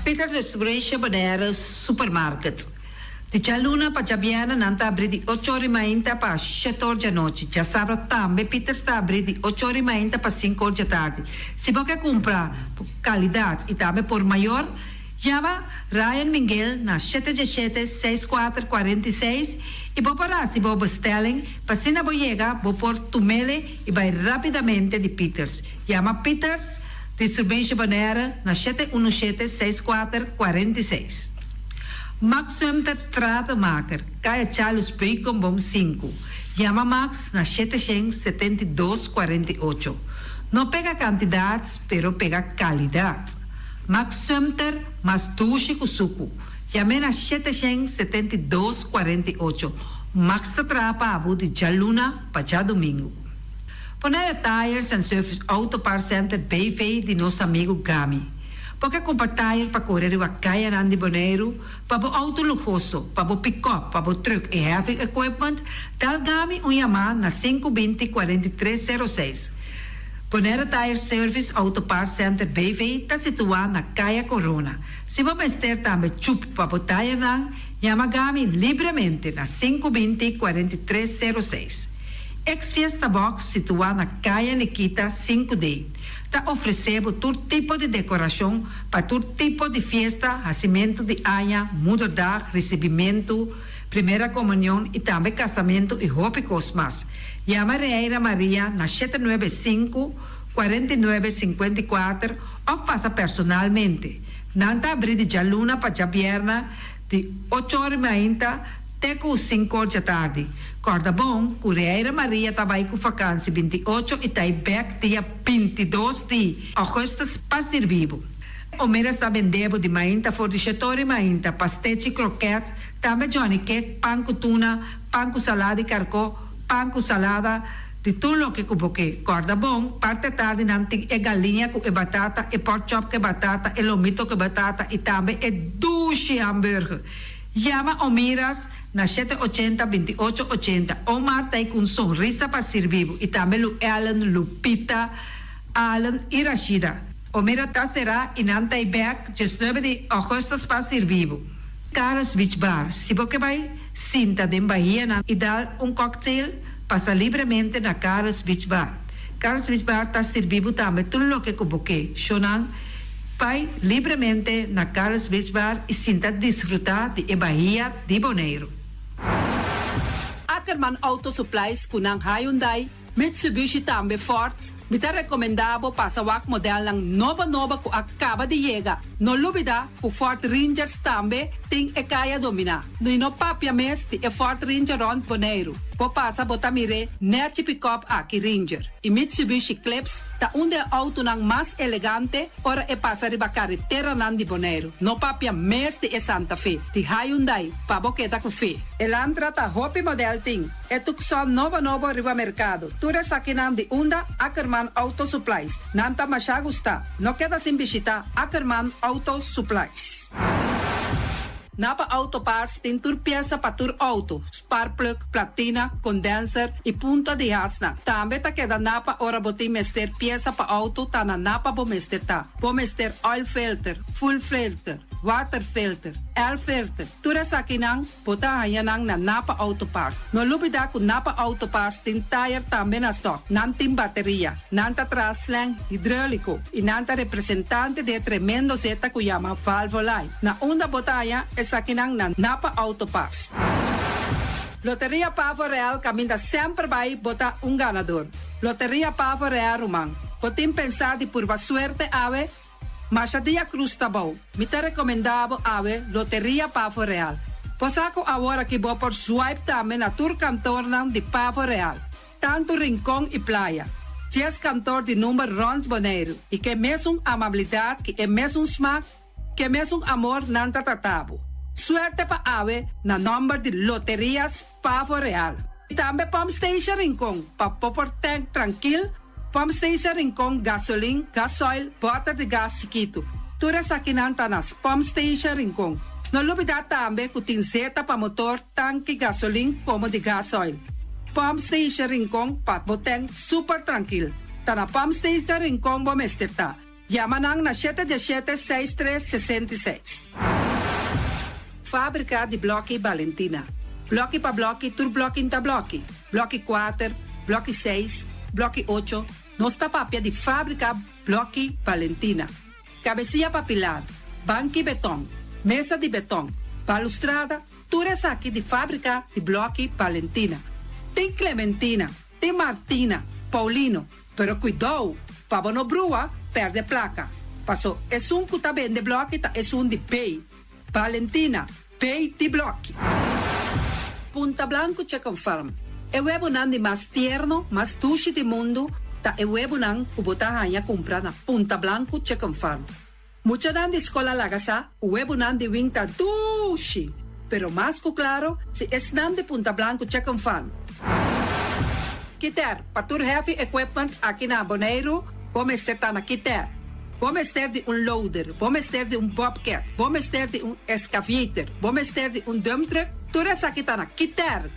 Peters Distribution Bonaire Supermarket. De Jaluna para Jabiana nanta abri di 8h30 para 7h da noite. Já sabe também Peters está abri di 8h30 para 5h da tarde. Se você comprar qualidade e também por maior, chama Ryan Miguel na 717-6446 e vou parar se vou bestelling para se não chegar, vou pôr tumele e vai rapidamente de Peters. Chama Peters Distribution Bonaire na 717-6446. Max Sumter Stratenmaker, Kaya Charles Bacon Bom 5. Chama Max na 772-48. Não pega quantidades, pero pega qualidade. Max Sumter, mas tushi kusuku. Chame na 772-48. Max Trapa Abu de Jaluna para domingo. Ponera Tires and Service Auto Part Center BV de nosso amigo Gami. Porque comprar tire para correr a caia na Bonaire, para o auto luxuoso, para o pick-up, para o truck e heavy equipment, tal Gami chamar na 520-4306. Ponera Tire Service Auto Part Center BV está situado na Caia Corona. Se você ter também chup para o tire não, chama Gami livremente na 520-4306. Ex-Fiesta Box situado na Caia Nikita 5D. Está oferecendo todo tipo de decoração para todo tipo de festa, nascimento de anha, mudança, recebimento, primeira comunhão e também casamento e roupa cosmas. Chama Reira Maria na 795-4954 ou passa personalmente. Nanta abrir de Jaluna para Jabierna de 8h30 até 5h da tarde. Corda bom, Reira Maria trabalha com vacância 28 e está back dia 22 de agosto para ser vivo. O mês está vendendo de mainta for de chetori mainta, pastete croquete, também Johnny Cake, pão com tuna, pão com salada e carcó, pão com salada, de tudo o que cuboque. Corda bom, parte tarde nanti é galinha com batata, e pork chop com batata, e lomito com batata, e também é duche hambúrguer. Chama Omiras na 780-2880. Omar tá aí com sorriso para ser vivo. E também o Alan, Lupita, Alan e Rashida. Omira tá será e Nanta e Beck, 19 de agosto para ser vivo. Carlos Beach Bar. Se você vai sinta de Bahia e dar cocktail, passa livremente na Carlos Beach Bar. Carlos Beach Bar tá ser vivo também tudo o que cuboque. Shonan vai livremente na Carlos Beach Bar e sinta desfrutar de Bahia de Bonaire. Ackerman Auto Supplies kunang Hyundai, Mitsubishi também Ford, me tá recomendado para o modelo ng nova que acaba de chegar. No lubida, o Ford Rangers também tem e kaya domina. No papia mes de Ford Ranger on Bonaire. Po passa botamire net pick-up aqui Ranger. E Mitsubishi Eclipse ta auto ng mas elegante ora e passa riba carretera nan di Bonaire. No papia mes de Santa Fe. Di Hyundai, paboketa ko fe. Elantra ta hopi model ting. E tukson nova riba mercado. Tura sakinan di unda Ackerman Ackerman Auto Supplies. Nanta masyagusta. No queda sin bisita Ackerman Auto Supplies. Napa Auto Parts tem tur pieza para tur auto, spark plug, platina, condenser e punta de asna. Também tá queda Napa ora botim mester pieza para auto tá na Napa bomester tá. Bomester oil filter, full filter, water filter, air filter. Tura sa kinang bota hayanang na Napa Auto Parts. No lubida ku Napa Auto Parts tem tire também na stock. Nantim bateria, nanta traslang hidráulico e nanta representante de tremendo zeta ku yama valvolai. Na onda botaya sa kinang na Napa Auto Parts. Loteria Pavo Real caminha sempre vai botar ganador. Loteria Pavo Real Rumang. Potim pensar de purva suerte ave, mas a dia cruz tá bom. Me te recomendavo ave Loteria Pavo Real. Posaco agora que vou por swipe também na tur cantor de Pavo Real. Tanto rincão e praia. 10 cantor de número Rons Boneiro. E que mesmo amabilidade, que é mesmo smack, que mesmo amor nanta tratabo. Suerte pa ave na number de Loterias Pavo Real. E também Pump Station Rincon, pa popor tank tranquil, Pump Station Rincon gasolina, gasoil, bota de gas chiquito. Tura sa kinanta nas Pump Station Rincon. No lubida também ku tinseta pa motor, tanque gasolina como de gasoil. Pump Station Rincon pa boteng super tranquil. Ta na Pump Station Rincon bomesteta. Yamanang na 717-6366. Fábrica de Blochi Valentina. Blochi pa blochi, tur blochi inta blochi. Blochi 4, blochi 6, blochi 8. Nosta papia de Fábrica Blochi Valentina. Cabecilla papilar, banqui betão, mesa de betão, balustrada, tudo isso aqui de Fábrica de Blochi Valentina. Tem Clementina, tem Martina, Paulino, pero cuidado, para não brua, perde placa. Passou, é que tá bem de blochi, é de pay. Valentina, pay de blochi. Punta Blanco Chicken Farm. É o webunan de mais tierno, mais tushi do mundo, ta é o webunan que botar a comprar na Punta Blanco Chicken Farm. Mucha nan de escola lagasa, o webunan de wing ta tushi. Pero mais que claro, se es nan de Punta Blanco Chicken Farm. Kiter, patur heavy equipment aqui na Boneiro, vamos estar na Kiter. Vamos ter de loader, vamos ter de bobcat, vamos ter de excavator, vamos ter de dump truck. Tudo isso aqui está na Kiter.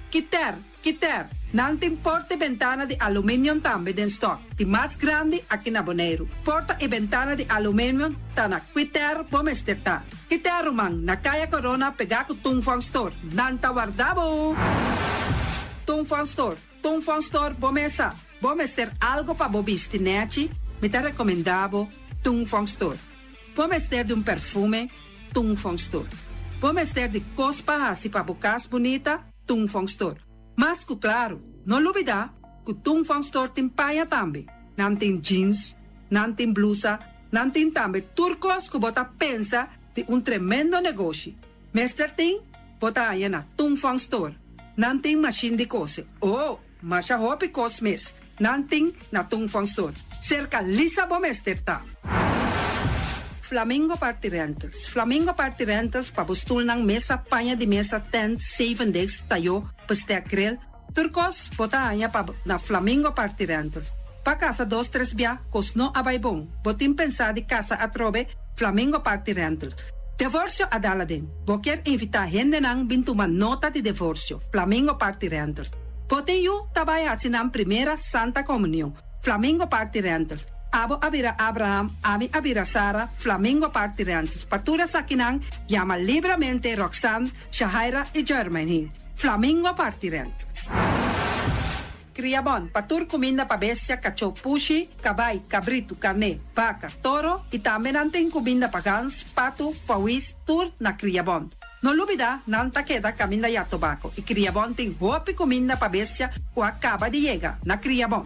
Não tem porta e ventana de alumínio também em stock. De mais grande aqui na Boneiro. Porta e ventana de alumínio está na Kiter, vamos ter tá. Kiter, Romang, na Kaya Corona, pegar com Tungfang Store. Nanta guardabo. Tungfang Store, vamos ter algo para bobistinete. Me te recomendavo Tungfang Store. Vamos ter de perfume, Tungfang Store. Vamos ter de cospa assim para bocas bonita, Tungfang Store. Mas que claro, não duvida que Tungfang Store tem paia também. Não tem jeans, não tem blusa, não tem também turcos que bota pensa de tremendo negócio. Mester tem, bota aí na Tungfang Store. Não tem machine de cose. Mas a roupa cos mes. Não tem na Tungfang Store. Cerca lisa bomester tá. Flamingo Party Rentals. Flamingo Party Rentals pa bustul ng mesa, panha de mesa, tent, 7 days, tayo, pastea grill. Turcos, bota anya pa na Flamingo Party Rentals. Pa casa 2-3 bia, kos no abay bong. Botin pensa di casa atrobe, Flamingo Party Rentals. Divorcio adala din. Boker invita hende nang bintuman nota di divorcio, Flamingo Party Rentals. Botin yu tabaya sinang primera Santa Comunión, Flamingo Party Rentals. Abo abira Abraham, ami abira Sara, Flamingo Party Rentals. Patura sa kinang, llama libremente Roxanne, Shahaira y Germany. Flamingo Party Rentals. Criabon, patur comida pa bestia, cacho pushi, cabay, cabrito, carne, vaca, toro, y también anten comida pa gans, pato, pawis, tur na Criabon. No lubida, nanta queda camina ya tobacco, y Criabon ting hopi comida pa bestia, o acaba de llegar na Criabon.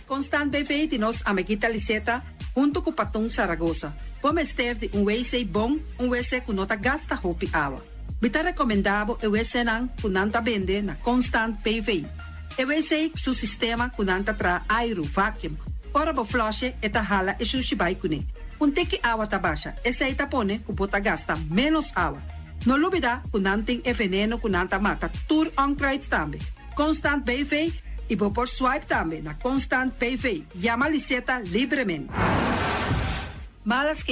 Constant BV de nos amiguita Liseta, junto com Patung Zaragoza. Vamos ter de WC bom, WC que nota gasta hopi awa. Bita recomendavo WC nang kunanta bende na Constant BV. WC su sistema kunanta tra aero vacuum. Ora bo flush eta hala e sushibay kune. Teki awa tabasha, esa itapone kupota gasta menos awa. No lubida kunanting e veneno kunanta mata tur on crate tambe. Constant BV e vou por swipe também na Constant PV. Llama Liseta livremente. Malas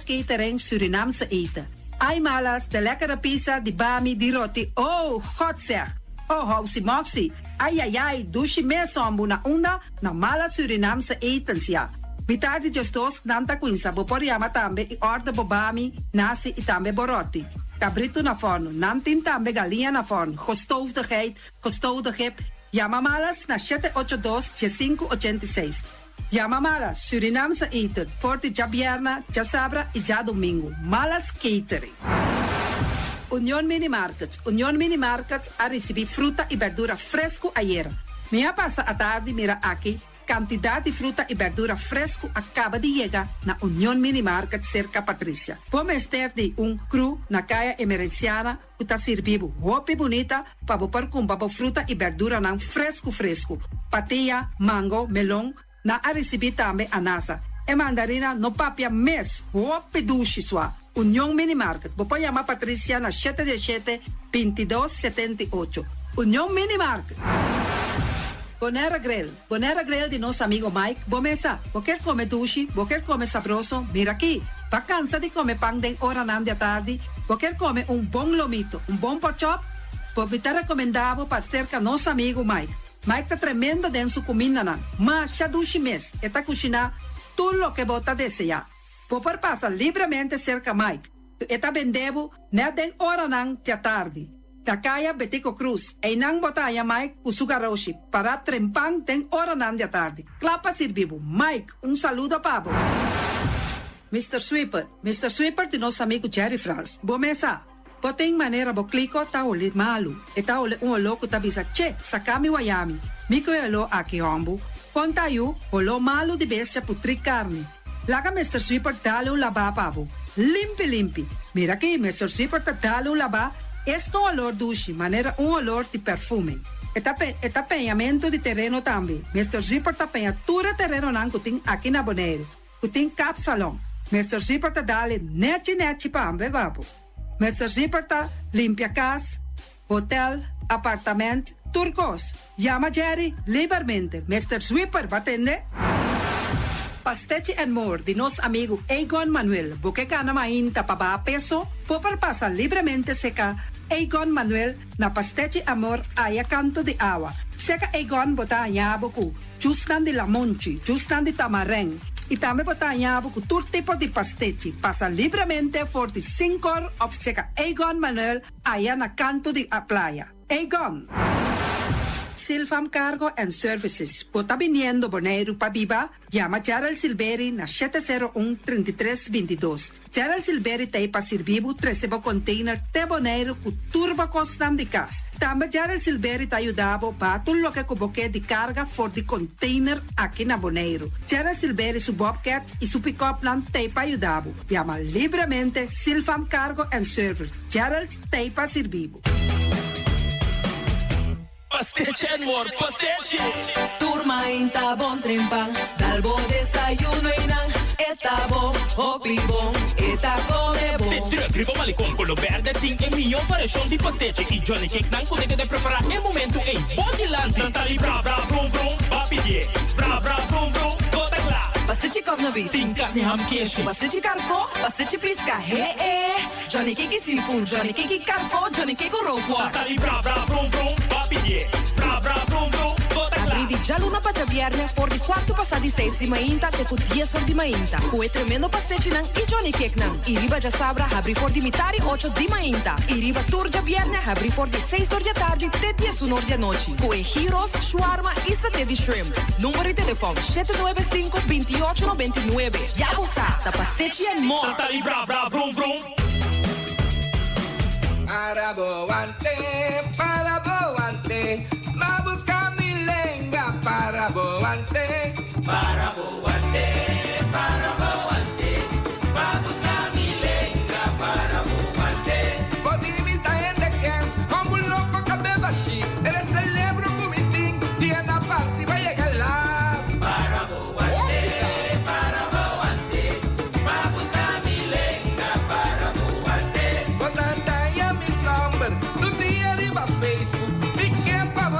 Catering Surinamse eten. Ai malas, de lekkere pizza, de bami, de roti. Oh, God zeg. Oh, housie moxie. Ai, dushi me sombu na unda na mala Surinamse etens ja. Mitar de gestos nanta quinsa, bo por yama tambe e orda bo bami, nasi e tambe boroti. Cabrito na forno, nantin tambe galinha na forno. Gestoofdigheid. Yama malas na 782-586. Yama malas, Surinamse eten. Forte ja bierna, ja sabra e ja domingo. Malas Catering. Union Mini Market a receber fruta e verdura fresco ayer. Minha passa a tarde mira aqui, quantidade de fruta e verdura fresco acaba de chegar na Union Mini Market cerca Patrícia. Vamos ter de cru na caia emergenciana, que está servindo roupa bonita para pôr com fruta e verdura não fresco. Patia, mango, melão, na a receber também anasa. E mandarina no papia mes, roupa duche sua. Union Mini Market. Vou chamar Patrícia na 717-2278. Union Mini Market. Bonera Grill de nosso amigo Mike. Bom mesa. Vou quer comer duche, vou quer comer sabroso. Mira aqui. Vacanza de comer pão de hora nan da tarde. Vou quer comer bom lomito, bom pork chop. Vou me recomendado para cerca nosso amigo Mike. Mike tá tremendo dentro sua comida nan. Mas já duche mes. Eta cozinhar tudo o que bota desejar. Popor passa livremente cerca Mike. Eta vendebo na den hora nan da tarde. Da caia Betico Cruz. E nang botaya Mike usugaroshi para trempang den hora nan da tarde. Clapa servibo. Mike, saludo pavo. Mr. Sweeper de nosso amigo Jerry France. Bom mesa. Poteng maneira bo clico ta ole malu. Eta ole louco ta bisa che sakami wayami. Miko elo aqui hombo. Contayu olo malu de bestia putri carne. Laga Mr. Sweeper dale laba pavo. Limpi. Mira aqui, Mr. Sweeper dale laba. Este olor duche, maneira olor de perfume. Eta penhamento de terreno também. Mr. Sweeper penha tura terreno nan kuting aqui na Bonaire. Kuting cap salão. Mr. Sweeper dale neti pambe vapo. Mr. Sweeper limpia casa, hotel, apartamento, turcos. Llama Jerry livremente. Mr. Sweeper, batende? Pastete and More de nosso amigo Egon Manuel. Porque gana mainta para peso, popar passa livremente seca Egon Manuel na Pastete Amor aya canto de água. Seca Egon bota anhaboku, justan de lamonchi, justan de tamareng. E também bota anhaboku todo tipo de pastete. Passa livremente for the 5 horas of seca Egon Manuel aya na canto de a playa. Egon! Silfam Cargo and Services. Bota viniendo Bonaire pa Biba, llama Gerald Silveri na 701-3322. Gerald Silveri te pa servibo 13 container te Bonaire ku turba costan de cas. Também Gerald Silveri te ayudabo pa tudo lo que cuboque de carga for de container aqui na Bonaire. Gerald Silveri su Bobcat e su pick-up plan te pa ayudabo. Llama livremente Silfam Cargo and Services. Gerald te pa servibo. Pastete and More, pastete. Turma inta bon trempan, dal bo desayuno inang. Eta bo, hopi bon, eta come bon. Te tröfri på malikon con lo verde ting e mio variation di pastete. I Johnny Cake nan kunde de prepara e momento e bodyland. Nantali bra vrum vrum, papi die. Bra vrum vrum, gota gla. Pastete cosnabi, ting carne ham queijo. Pastete carco, pastete pisca, he. Johnny Cake seafood, Johnny Cake carco, Johnny Cake roquas. Nantali bra vrum vrum, papi die. Bra vrum vrum, gota gla. Apridi già luna para viernes, for di 4 passati 6 di mainta, te cu 10 ori di mainta. Cu e tremendo pastete nan, i Johnny Cake nan. I riba già sabra, abri for di mitari 8 di mainta. I riba turgia viernes, abri for di 6 ori di tardi, te 10 ori di noci. Cu e gyros, shawarma e satè di shrimp. Numero di telefono 795-2899. Ya usa, da Pastete and More. Nantali bra vrum vrum. Paraboante, va buscar mi lenga, paraboante. Paraboante, va buscar mi lenga, paraboante. Podimita en the cans, como un loco que te va así. Eres celebro comitín, y en la parte va a llegar la. Paraboante, va buscar mi lenga, paraboante. Botanta ya mi number, tu día arriba Facebook, y que pavo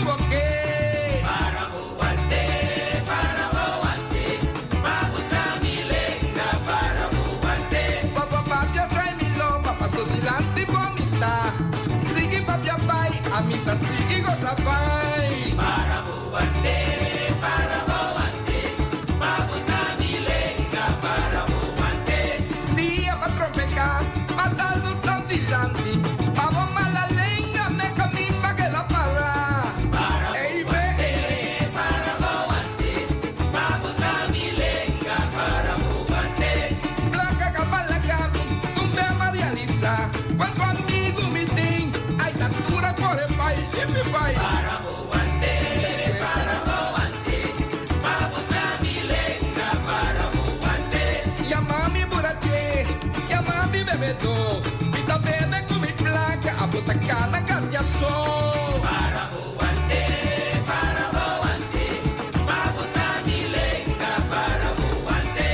cuboque. Amita sigi goza pai para buante vamos a milenga para buante dia patrompeca matando stampilanti pavo mala lenga me camimba que la para buante vamos a milenga para buante blanca cabala cami tumbe Maria Lisa cuando amigo mi ting hay tantura por el pai para buante vamos a milenga para buante Yamami burate Yamami bebedo Vita bebe con mi placa a botacana cardiazo para buante vamos a milenga para buante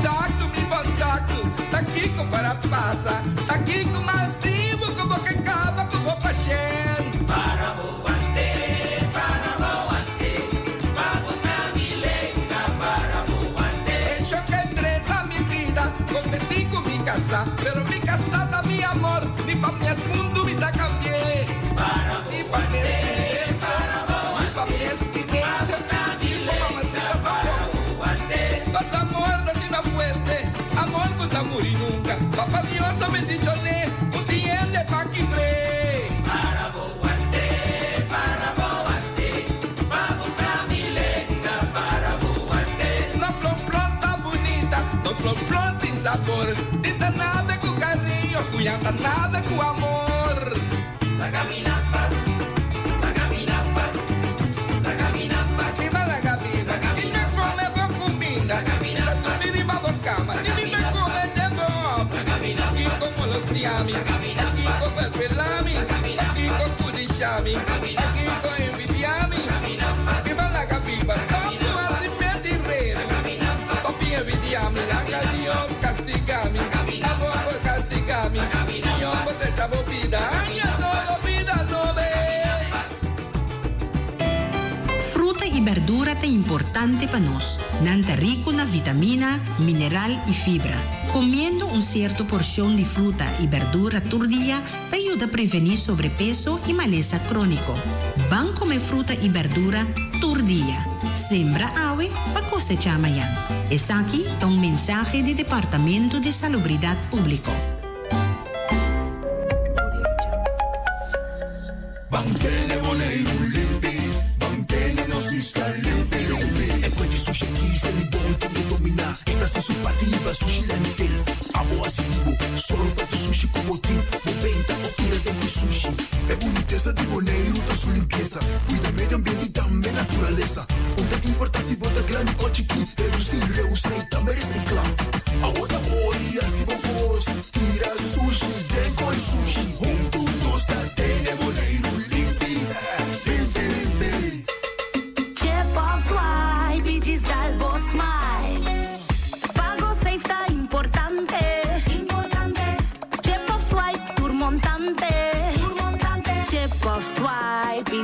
Taco mi bantaco Taquico para pasa Taquico mansivo como que cava como pachen para buante vamos a milenga para buante Eso que entrena mi vida competí con mi casa pero mi casa da mi amor ni pa' mi mundo vida cambié para ni pa' mi ni pa' mi estinencia para buante los amor no tiene fuerte amor con amor y nunca papá Dios me dicho un tiende pa' quibre para buante vamos a milenga para buante no plon tan bonita no plon sin sabor tinta nada con cariño cuyanta nada con amor la camina paz y va la gavina y me come con cumbinda la tu miri va por cama y me come de bob aquí como los tiami aquí como el pelami aquí con pudishami aquí con envidiami y va la gaviva todo así me diré topi envidiami haga Dios castigami amor por castigami yo por te chavo vida no ve Fruta y verdura tan importante para nos, nanta rico na vitamina, mineral y fibra. Comiendo un cierto porción de fruta y verdura por día te ayuda a prevenir sobrepeso y maleza crónico. Van a comer fruta y verdura por día. Sembra ave para cosechar mañana. Es aquí un mensaje del Departamento de Salubridad Público. Banchene Boneiro limpi, banchene nos iscaliente limpi. E poi di sushi chi se li bonti mi domina. E da se su partiva sushi lentil. Amo asitivo, solo per tu sushi como team. Moventa oppure dentro sushi. E boniteza di Boneiro da su limpieza. Cuida medio ambiente e também naturaleza. Onde que importa se bota grande ou chiqui. Reduzir, reusar e também reciclar. A outra boia se vos tira sushi, vem com sushi. Junto nós da Tene Boneiro limpi.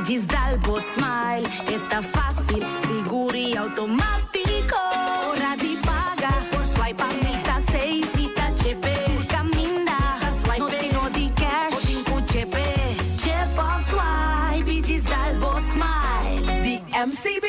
Digis Dalbo Smile, está fácil, seguro y automático. Hora de pagar por swipe, a mí está safe y está chepe. Caminda, no tengo de cash, o tengo chepe. Chip of swipe, Digis Dalbo Smile. The MCB.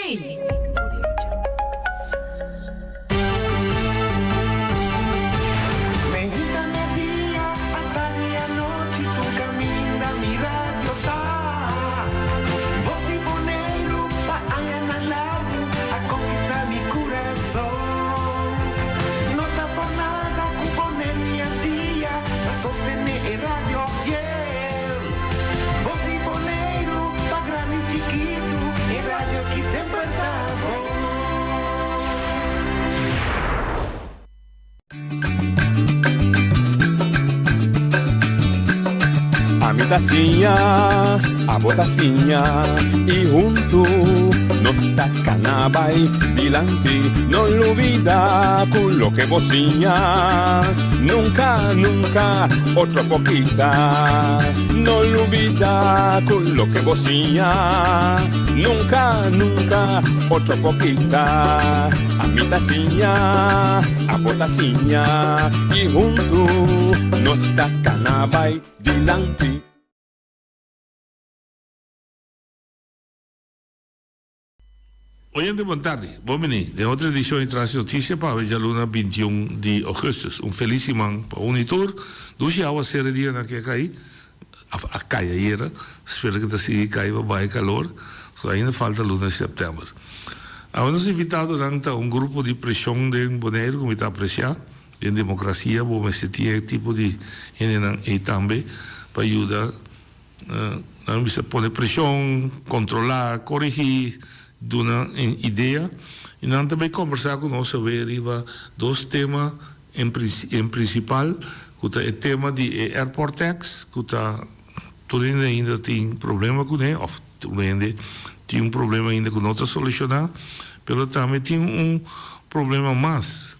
Tacinha, a botacinha e junto nos tacanabay dilante, no olvida con lo que bocina, nunca, nunca, otra poquita, no olvida con lo que bocina, otro poquita, a mi taciña, a botaciña, y juntos nos está canabay dilante. Oyente, boa tarde. Bom menino. De outra edição de Traz Notícia para a Luna 21 de agosto. Felicimang para o Unitor. 2 horas a dia na que cai. A caia era. Espero que se caia vai calor. Só ainda falta Luna de setembro. Nós invitado a grupo de pressão de Bonaire, como está apreciado. Em democracia, vamos ter tipo de e também para ajudar a pôr pressão, controlar, corrigir. De uma ideia e nós também conversar com nós sobre 2 temas em principal, que é o tema de airport tax, que tudo ainda tem problema com ele, ou tudo ainda tem problema ainda com outra solucionar, mas também tem problema mais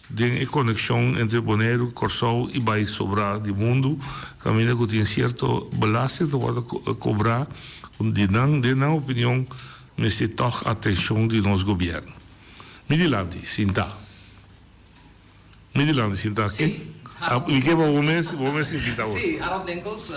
de conexão entre Bonaire, Corsol e vai sobrar do mundo, caminho que tem certo belasting que pode cobrar, de na opinião mas é toch atenção do nosso governo. Midilandi, Sinta. Midilandi, Sinta. Sim. E que bom mês invitado. Sim, Harold Lenkels,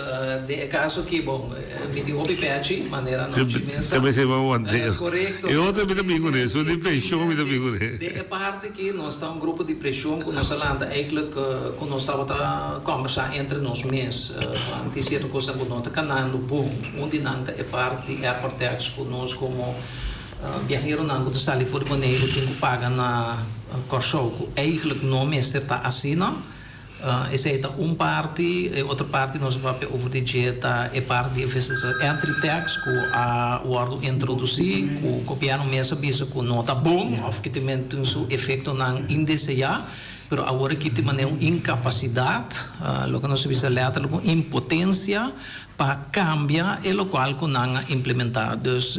de caso que bom, me deu pede maneira não imensa. Também se vai manter. Correto. Eu outra me também com isso, de pressão me também com isso. De parte que nós estamos grupo de pressão com nossa landa, eigenlijk com nós estava a conversar entre nós mesmos, antes de certa coisa com nós canal bom, onde nanta é parte de airport tax com nós como viajero nango de sali voor Bonaire que paga na Corsol, eigenlijk não é está assim não. Essa é parte, outra parte nós vamos over de dieta é parte de entry tax que a ordem introduzir, que o governo mesmo bisa que não está bom, ou que também tem seu efeito não indesejado, mas agora que tem uma incapacidade, lo que nós bisa letra, uma impotência para cambiar e o qual que não implementar. Dus,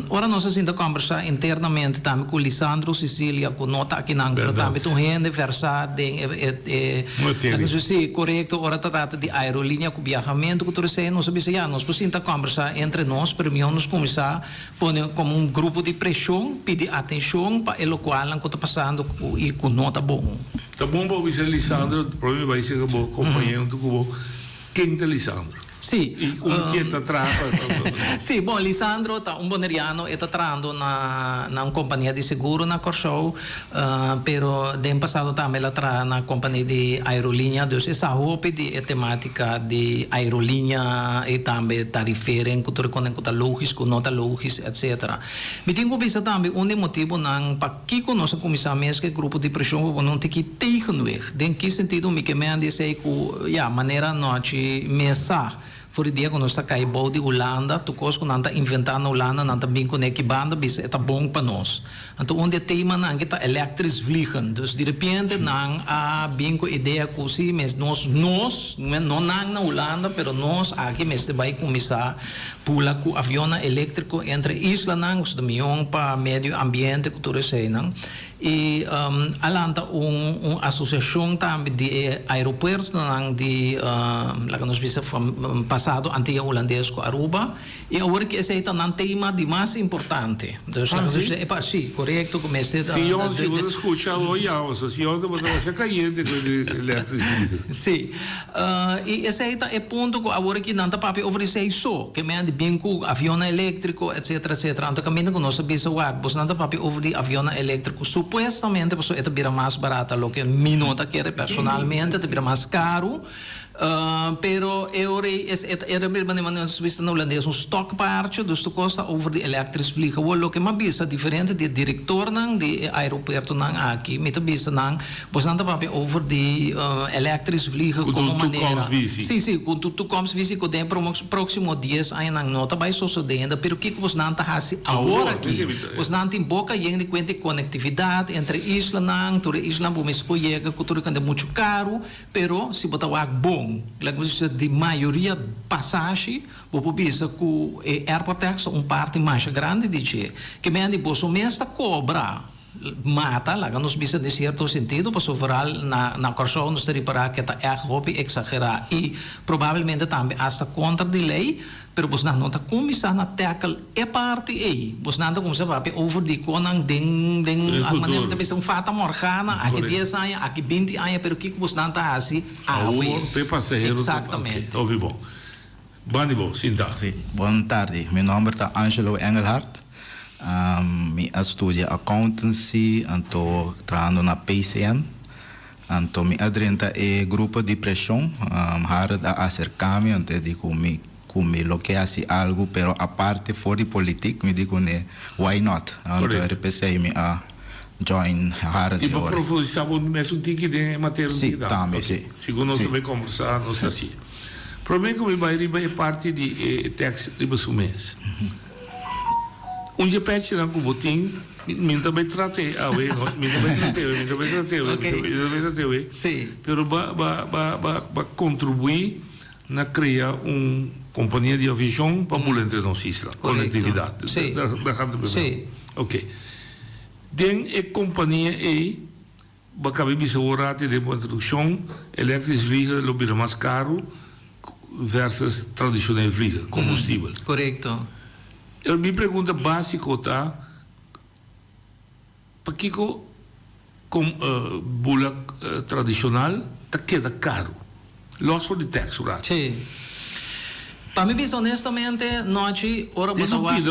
ora nós ainda conversar internamente também com Lisandro Sicilia, com nota aqui na Angola, também com gente versada sim, correto, ora trata de aerolínea com viajamento, que tudo isso nós sabemos, nós precisamos conversar entre nós, para mim nós começar a pôr como grupo de pressão, pedir atenção para o qual não está passando e com nota bom. Tá bom para o Lisandro, provavelmente vai ser um companheiro do Cubo. Quem é Lisandro? Sì, chi è sì, bon, Lisandro è un boneriano e sta lavorando in una compagnia di seguro na Corsol, però nel passato também lavora na compagnia di aerolinea, dus essa roupa di tematica di aerolinea e também tarifere in cultura con logistico, nota logistico, eccetera. Mi tengo visto também motivo nang pakiko no sa comissários que grupo de pressão não tem que tegenweg. Den que sentido me que me ande sei que ja maneira noite mesa voor dia quando sta cai bou de Holanda, tu cos quando anda inventando Holanda, anda bem com banda, bis é bom para nós. Então onde tema não que tá elétricos vliegen, dus de repente não a bem com ideia que sim, mas nós não na Holanda, pero nós aqui mas vai começar pula com avião elétrico entre isla não, os de milhão para meio ambiente que tudo isso não. E alanta associação também de aeroporto de lá que nós vimos passado antigo holandês com Aruba e agora que esse é um tema de mais importante. Então, sim, correto, como esse se você escuta hoje, se você vai caindo com eletricidade. Sim. E esse é ponto que agora que não está para oferecer isso, que me ande bem com avião elétrico, etc, etc. Então, caminho que nós sabemos você não está para oferecer avião elétrico. Supuestamente, pessoa é bira mais barata, lo que mi nota quer personalmente, é bira mais caro. Pero era mesmo de maneira vista no holandês stock parte dus de costa over de elektrische vliegen lo que mais bisa diferente de diretor nang de aeroporto nang aqui meta bisa nang pois não tá over de elektrische vliegen como maneira sim com tu comes visi com tem próximo dias aí nang nota vai sucedendo pero que você não tá assim agora aqui você não tem boca e de quente conectividade entre isla nang toda isla bom escolher que tudo é muito caro pero se botar o bom de maioria passagem, vou pensar que o airport tax é parte mais grande de que me ande bolso mesmo cobra mata lá que nós bisa de certo sentido para sofrer na Corsol nos reparar que está erro exagerar e provavelmente também essa contra de lei pero bos não tá começar na tackle é parte aí. Bos não tá começar a over de conang ding a maneira de pensar fata morgana, aqui 10 anos, aqui 20 anos, pero que bos não tá assim, Exatamente. Ouvi bom. Banibo, Sinta. Sì, buona tarde. Meu nome é Angelo Engelhardt. Mi studio accountancy, estou trabalhando na PCN. Então, mi adrenta é grupo de pressão, hard a acercar-me, então digo me lo que hace algo, pero aparte fora de política, me digo né, why not? Então, eu pensei me a join hard. E para profundizar um mesmo tique de matéria sim, também, sim. Segundo nós também conversar, nós está assim. Problema que me vai é parte de tax de mês. Patch na Cubotim, me também tratei, me também tratei. Sim. Pero va contribuir na criar companhia de aviação para pular entre nós islas, conectividade. Sim. Sim. Ok. Den a companhia aí, vai caber bisa orate de introdução, elétricos vliegen lobby mais caro versus tradicional vliegen, combustível. Correto. A minha pergunta básica está, por que bula tradicional está queda caro? Loss for the tax, right? Sim. Para mim, honestamente, noite, ora bota wak.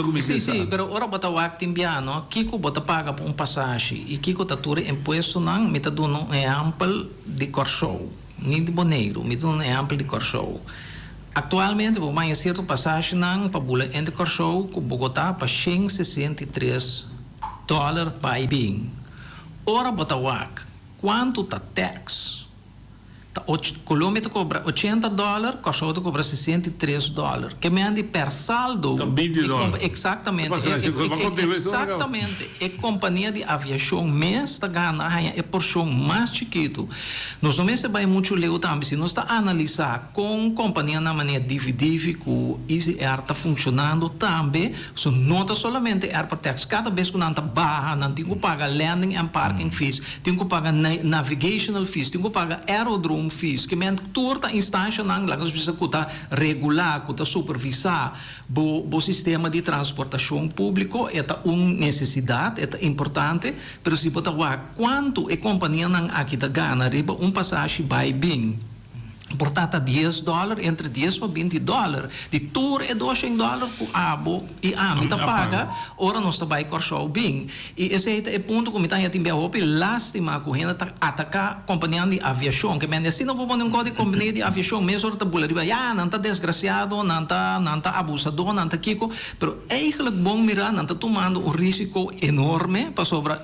Sim, pero ora bota wak timbiano, Kiko bota paga por passagem e Kiko tatura imposto não, me tá dando exemplo de Corchou, nem de Boneiro, me dando exemplo de Corchou. Atualmente, vou mais certo passagem não para bula entre Corchou com Bogotá para $163 para bem. Ora bota wak, quanto tá tax? Colômbia cobra $80, Corchou cobra $63. Que me ande per saldo. Exatamente. Exatamente. É companhia de aviação mês está ganhando é porção mais chiquito. Nós não se vai muito ler também. Se nós está analisar com companhia na maneira dividida com Easy Air está funcionando também, so nota somente Air Tax. Cada vez que não está barra, não tem que pagar landing and parking fees, tem que pagar navigational fees, tem que pagar aerodrome fees, que men toda instância não lá que precisa cuta regular, cuta supervisar o sistema de transportação público é uma necessidade, é importante, mas se botar quanto a companhia não aqui da gana riba passagem vai bem. Portanto, $10, entre $10 para $20. De tour é $200 com abo e a mita paga, ora nós está vai corchou bem. E esse é o ponto que me está a roupa lástima que a gente atacar a companhia de aviação, que me assim não vou pôr um código de companhia de aviação, mesmo ora está bula, não está desgraciado, não está abusador, não está kiko, mas é eigenlijk bom mirar, não está tomando um risco enorme para sobre a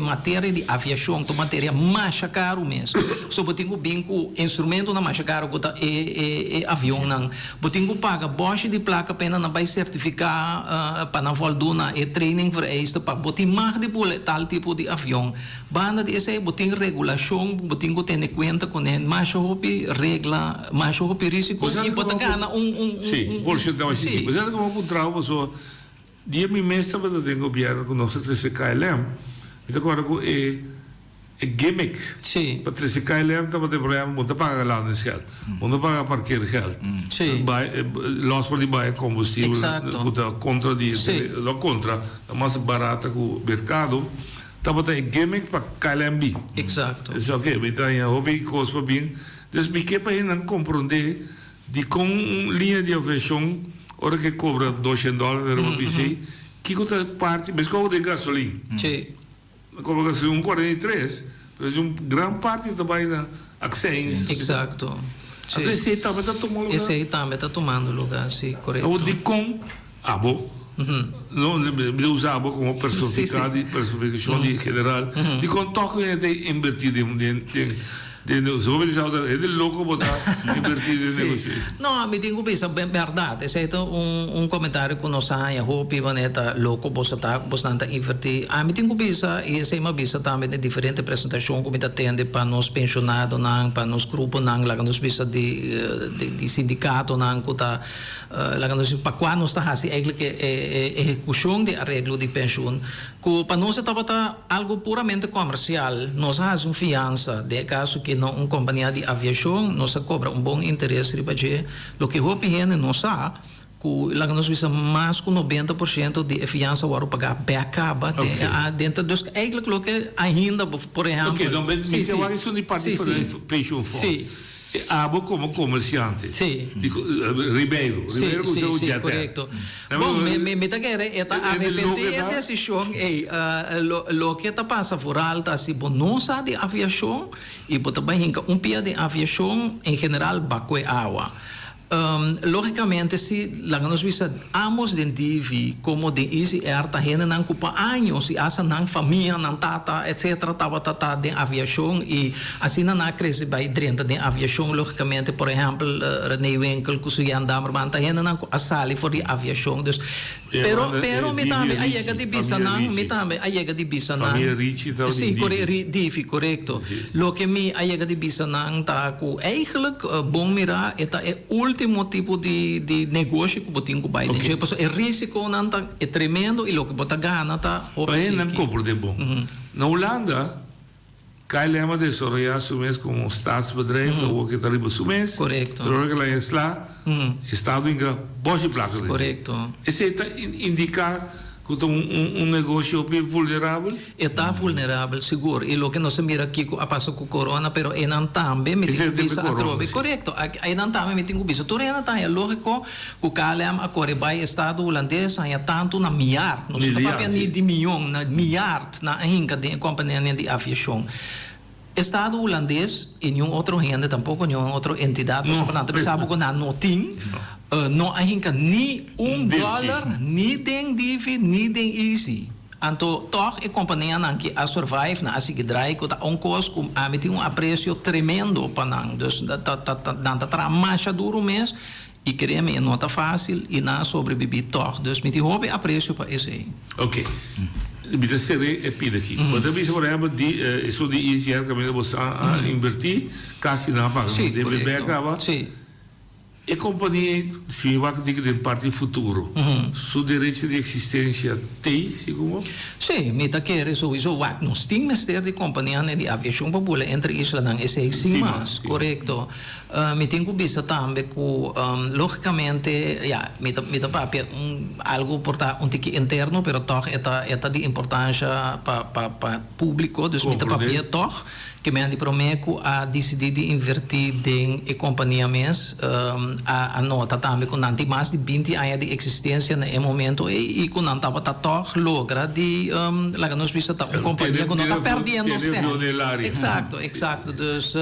matéria de aviação, a matéria mais caro mesmo. Sobre bingo instrumento na mais caro que avião não botingo paga boche de placa pena não vai certificar para não volduna e training para isto para botin mais de bula tal tipo de avião banda de esse botin regulação botingo ter em conta com ele mais hopi regla mais hopi risco e botar gana sim por isso então assim mas é como um trabalho só dia me mesa para o governo com nós esse KLM então agora com gimmick. Sim. Para esse KLM estava de problema, não paga lá nesse geld, não paga parqueiro geld. Sim. Loss for the buy combustível, contra não contra, mais barata que o mercado. Estava de gimmick para KLM. Exato. Isso ok, então a hobby custa bem. Então me que para não compreender de com linha de aviação, hora que cobra $200 era uma BC, que custa parte, mas como de gasolina. Sim. Como que um 43, mas grande parte também na accents. Exato. Então esse aí também está tomando lugar. Esse aí também está tomando lugar, sim, correto. O de com abo, não de usar abo como personificado, personificação de general, de com toque de invertido é de louco botar invertido em negócio. Não, me tenho que pensar bem verdade. Esse é comentário que nós aí, roupa, vaneta, louco, botar, botar invertir. Me tenho que pensar, e esse é uma vista também de diferente apresentação que me atende para nós pensionados, para nós grupos, lá que nós vista de sindicato, lá que nós para quando nós está assim, é execução de arreglo de pensão, que para nós estava algo puramente comercial. Nós fazemos fiança, de caso que não uma companhia de aviação, nós cobra um bom interesse riba je. Lo que hopi hene nós lá nós visa mais que 90% de fiança o pagar acaba dentro dos eigenlijk lo que ainda por exemplo. Ok, então me chama isso de parte de pension fund. Sim. Abo como comerciante. Sim. Ribeiro sim, correto. Bom, me tá querendo arrepender a decisão lo que tá passa por alta se não sabe de aviação e bota bem pia de aviação em geral bacoe água. Logicamente, se nós visamos de TV como de Easy Air, tá rende não culpa anos e essa não família, não tata, etc. Tava tata de aviação e assim não cresce bem dentro de aviação. Logicamente, por exemplo, René Winkel, Kusuyan Damerman, tá rende não a sali for de aviação. Dus, pero me também aí é de bisa não, me também aí é de bisa não. Sim, correto. Lo que me aí é de bisa não tá com eigenlijk bom mirar é último tipo de negócio que botinho com baile. Okay. O risco não tá é tremendo e o que bota gana tá. Para não compro de bom. Na Holanda, cai lema de desarrollar su mês como staatsbedrijf ou que tá riba su mês. Correto. Pero que lá é lá, estado inga boa placa. Correto. Esse tá indicar que um negócio vulnerável? Está vulnerável, seguro. E o que nós mira aqui a passo com corona, pero e não também me tem visa a trove. Correto. Aí não também me tem visa. Tudo ainda tá é lógico que o calem a Corebai estado holandês aí tanto na miar, não se papel nem de milhão, na miar na hinca de companhia de aviação. Estado holandês e nenhum outro rende tampouco nenhuma outra entidade, não sabe que não tem. Não há nem $1, nem den divi, nem den easy. Então, toch a companhia que a survive na assim que drai que tá custo com a meter apreço tremendo para não, dus tá mais duro mês e queremos não tá fácil e não sobreviver toch, dus me houve apreço para isso aí. Ok. Bisa serie é pida aqui. Quando bisa por exemplo isso de easy que me você invertir, quase não paga. Deve bem acabar. Sim. E companhia, se vai dizer de parte futuro, seu direito de existência tem, segundo? Sim, me tá querendo sowieso wat nos tem ministério de companhia de aviação popular entre Isla e SAC mas, correto. Me tem que bisa também que logicamente, me tá papel algo portar tique interno, pero toch é de importância para público, dus me tá papel toch que me andi prometo a decidir de invertir em a companhia mês a nota também com nanti mais de 20 anos de existência no momento e com nanta tá toch logra de lá nós vista tá uma companhia que não está perdendo certo. Exato. Dus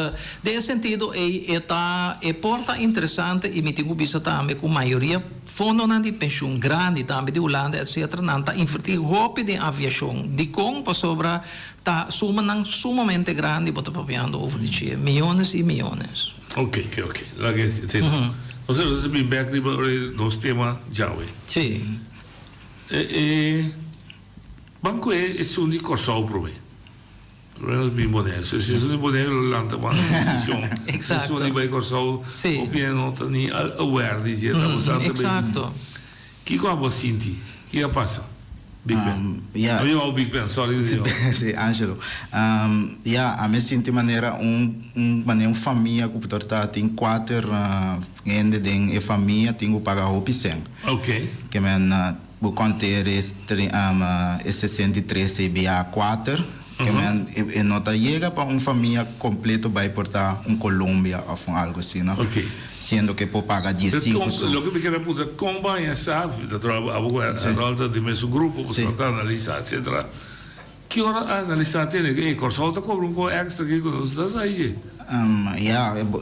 nesse sentido é porta interessante e me tenho visto também com maioria fundo de pensão grande também de Holanda etc nanta invertir roupa de aviação de com para sobra tá sumamente grande bota papiando over de milhões e milhões. Ok. Lá que nós vamos bem back nos tema já hoje. Sim. Banco é um de corso pro mim. Nós bem bonito. Se é um bonito lanta uma discussão. Exato. Se é um de corso, o piano tá nem aware de jeito exato. Que como senti? Que passa? Big Ben. Abbiamo Big Ben, sorry. Sì, Angelo. A me senti maneira família que porta tem 4 gente de família tem que pagar o piscem. Ok. Que men o conter é 63 CBA 4. Que men e nota chega para família completa vai portar Colômbia ou algo assim, não? Ok. Sendo que pode pagar 15. Lo que me queda poder acompanhar sabe, da volta de mesmo grupo, você está analisar, etc. Que hora analisar tem que corso tá cobra extra que das aí.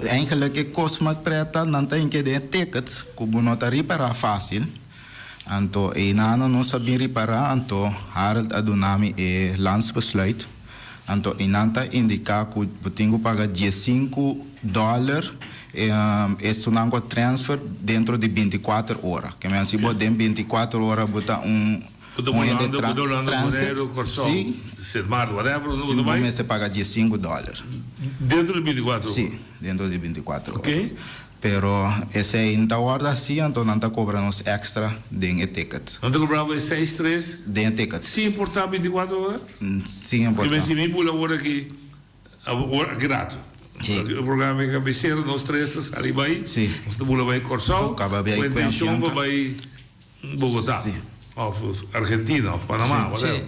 Eigenlijk que custa mais preta não tem que ter tickets, como não tá reparar fácil. Então, não sabia reparar, então Harold Adunami é landsbesluit. Então, nanta indicar que eu tenho que pagar $15 é um transfer dentro de 24 horas. Que me se botar em 24 horas botar transit. Sim. Sim, você paga $15. Dentro de 24 horas? Sim, dentro de 24 horas. Ok. Pero esse ainda guarda assim, então não está cobrando os extra de tickets. Não está cobrando 6-3? De tickets. Sim, importar 24 horas? Sim, importar. Se me pula agora aqui, grato. O programa é cabeceiro, nós três ali vai. Sim. Nós estamos vai Corsol, Acaba bem o intenção vai Bogotá, Sim. ou Argentina, ou Panamá, whatever.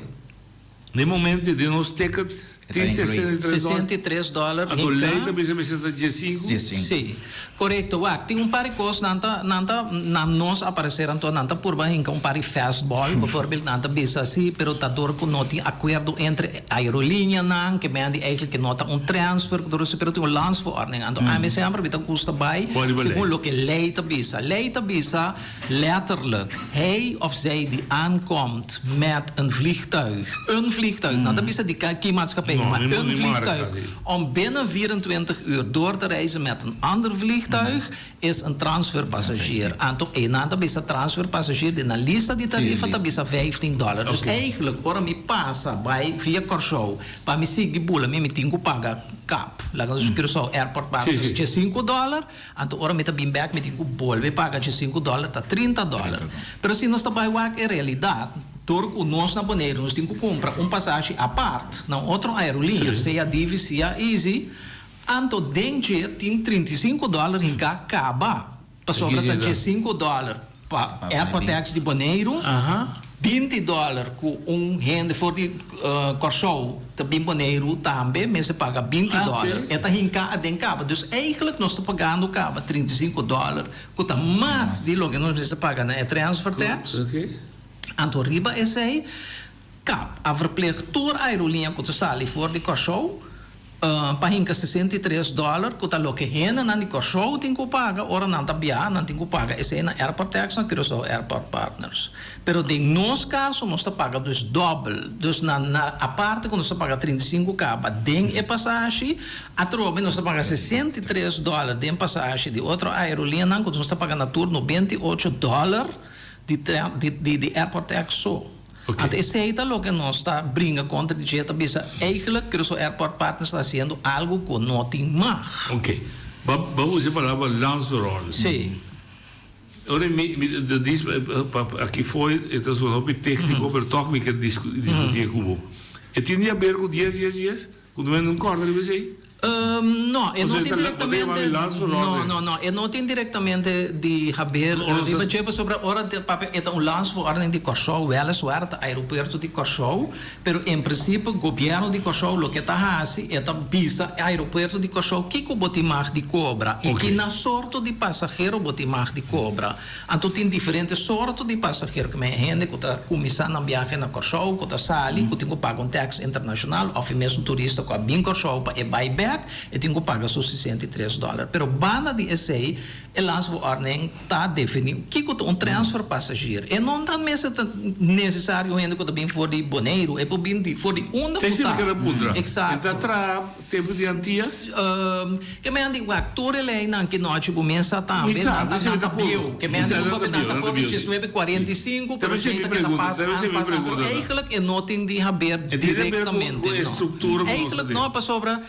No momento de nós ticket tem $63. A do lei também se precisa de 5. Sim, correto. Tem um par de coisas nós apareceram nanta por baixo um par de fastball, por exemplo, nanta bisa assim, pero tá dor com noti acordo entre a aerolínea nan que mende eigenlijk que nota transfer que dor pero tem um landsverordening. Então a mim sempre bita custa bij, segundo lo que lei tá bisa letterlijk hij of zij die aankomt met een vliegtuig, nanta bisa die maatschappij. Maar een vliegtuig om binnen 24 uur door te reizen met een ander vliegtuig is een transferpassagier. En toch een is een transferpassagier die na lista die tarieven dat is $15. Dus eigenlijk waarom mi passa bij via Corsou, para mi sigi bula mi tingo paga cap. Lá no Corsou airport paga $5. En toch waarom mi tabim back mi tingo bol we paga $5 tá $30. Pero se nós tá wak é realidade. Door nós na Bonaire, nós temos que comprar passagem à parte, na outra aerolínea, seja Divi, seja Easy, então dentro tem $35 em cada caba, para sobrar $5 para airport tax de Bonaire, $20 com rende for de Corsou, também Bonaire também, mas se paga $20. É em cada caba, então eigenlijk nós estamos pagando caba $35, custa mais de lo que nós estamos pagando é transfer tax. Anto riba is hij kap a verpleegtoer aerolínea que sali voor de Corsou pahinka $63 que lo que hena na de Corsou tem que paga ora não tabia não tem que paga esse na airport tax na Corsou airport partners pero de nos caso nós está paga dus double dus na a parte quando nós paga 35 caba den passagem a trobe nós paga $63 den passagem de outra aerolínea não quando nós paga na turno $28 de airport tax só. Okay. Esse é o que nós está brinca contra de jeito bisa eigenlijk que o airport partner está fazendo algo que não tem mais. Ok. Vamos falar para landsverordening. Sim. Ora aqui foi это é um técnico, mas toch me quer discutir com você. E tinha a ver com 10 quando eu não concordo com você. No, e non indirectamente no, e non indirectamente di haber dicevo sobre ora pape è un landsverordening di Corsou, weliswaar het aeroporto di Corsou, pero in principe o governo di Corsou lo che sta hasi è bisa aeroporto di Corsou que botimag di cobra e que na sorto di passageiro botimag di cobra. Anto tem diferentes sorto di passageiro que me rende que tá começando a viagem na Corsou, que tá sali, que tem que pagar um tax internacional, ou mesmo turista que vem Corsou para buyback e tenho que pagar só $63. Pero banda de essay, o landsverordening está definido que é transfer passageiro. E não está necessário ainda que também for de Bonaire, é para for de onda puta. Exato. Então, tra tempo de antias? Que me andi o ator ele não que noite começa também, nada bio. Que me andi o faber nada for de 1945, pero gente que está passando. Eigenlijk não tem de haver diretamente. Eigenlijk não para sobra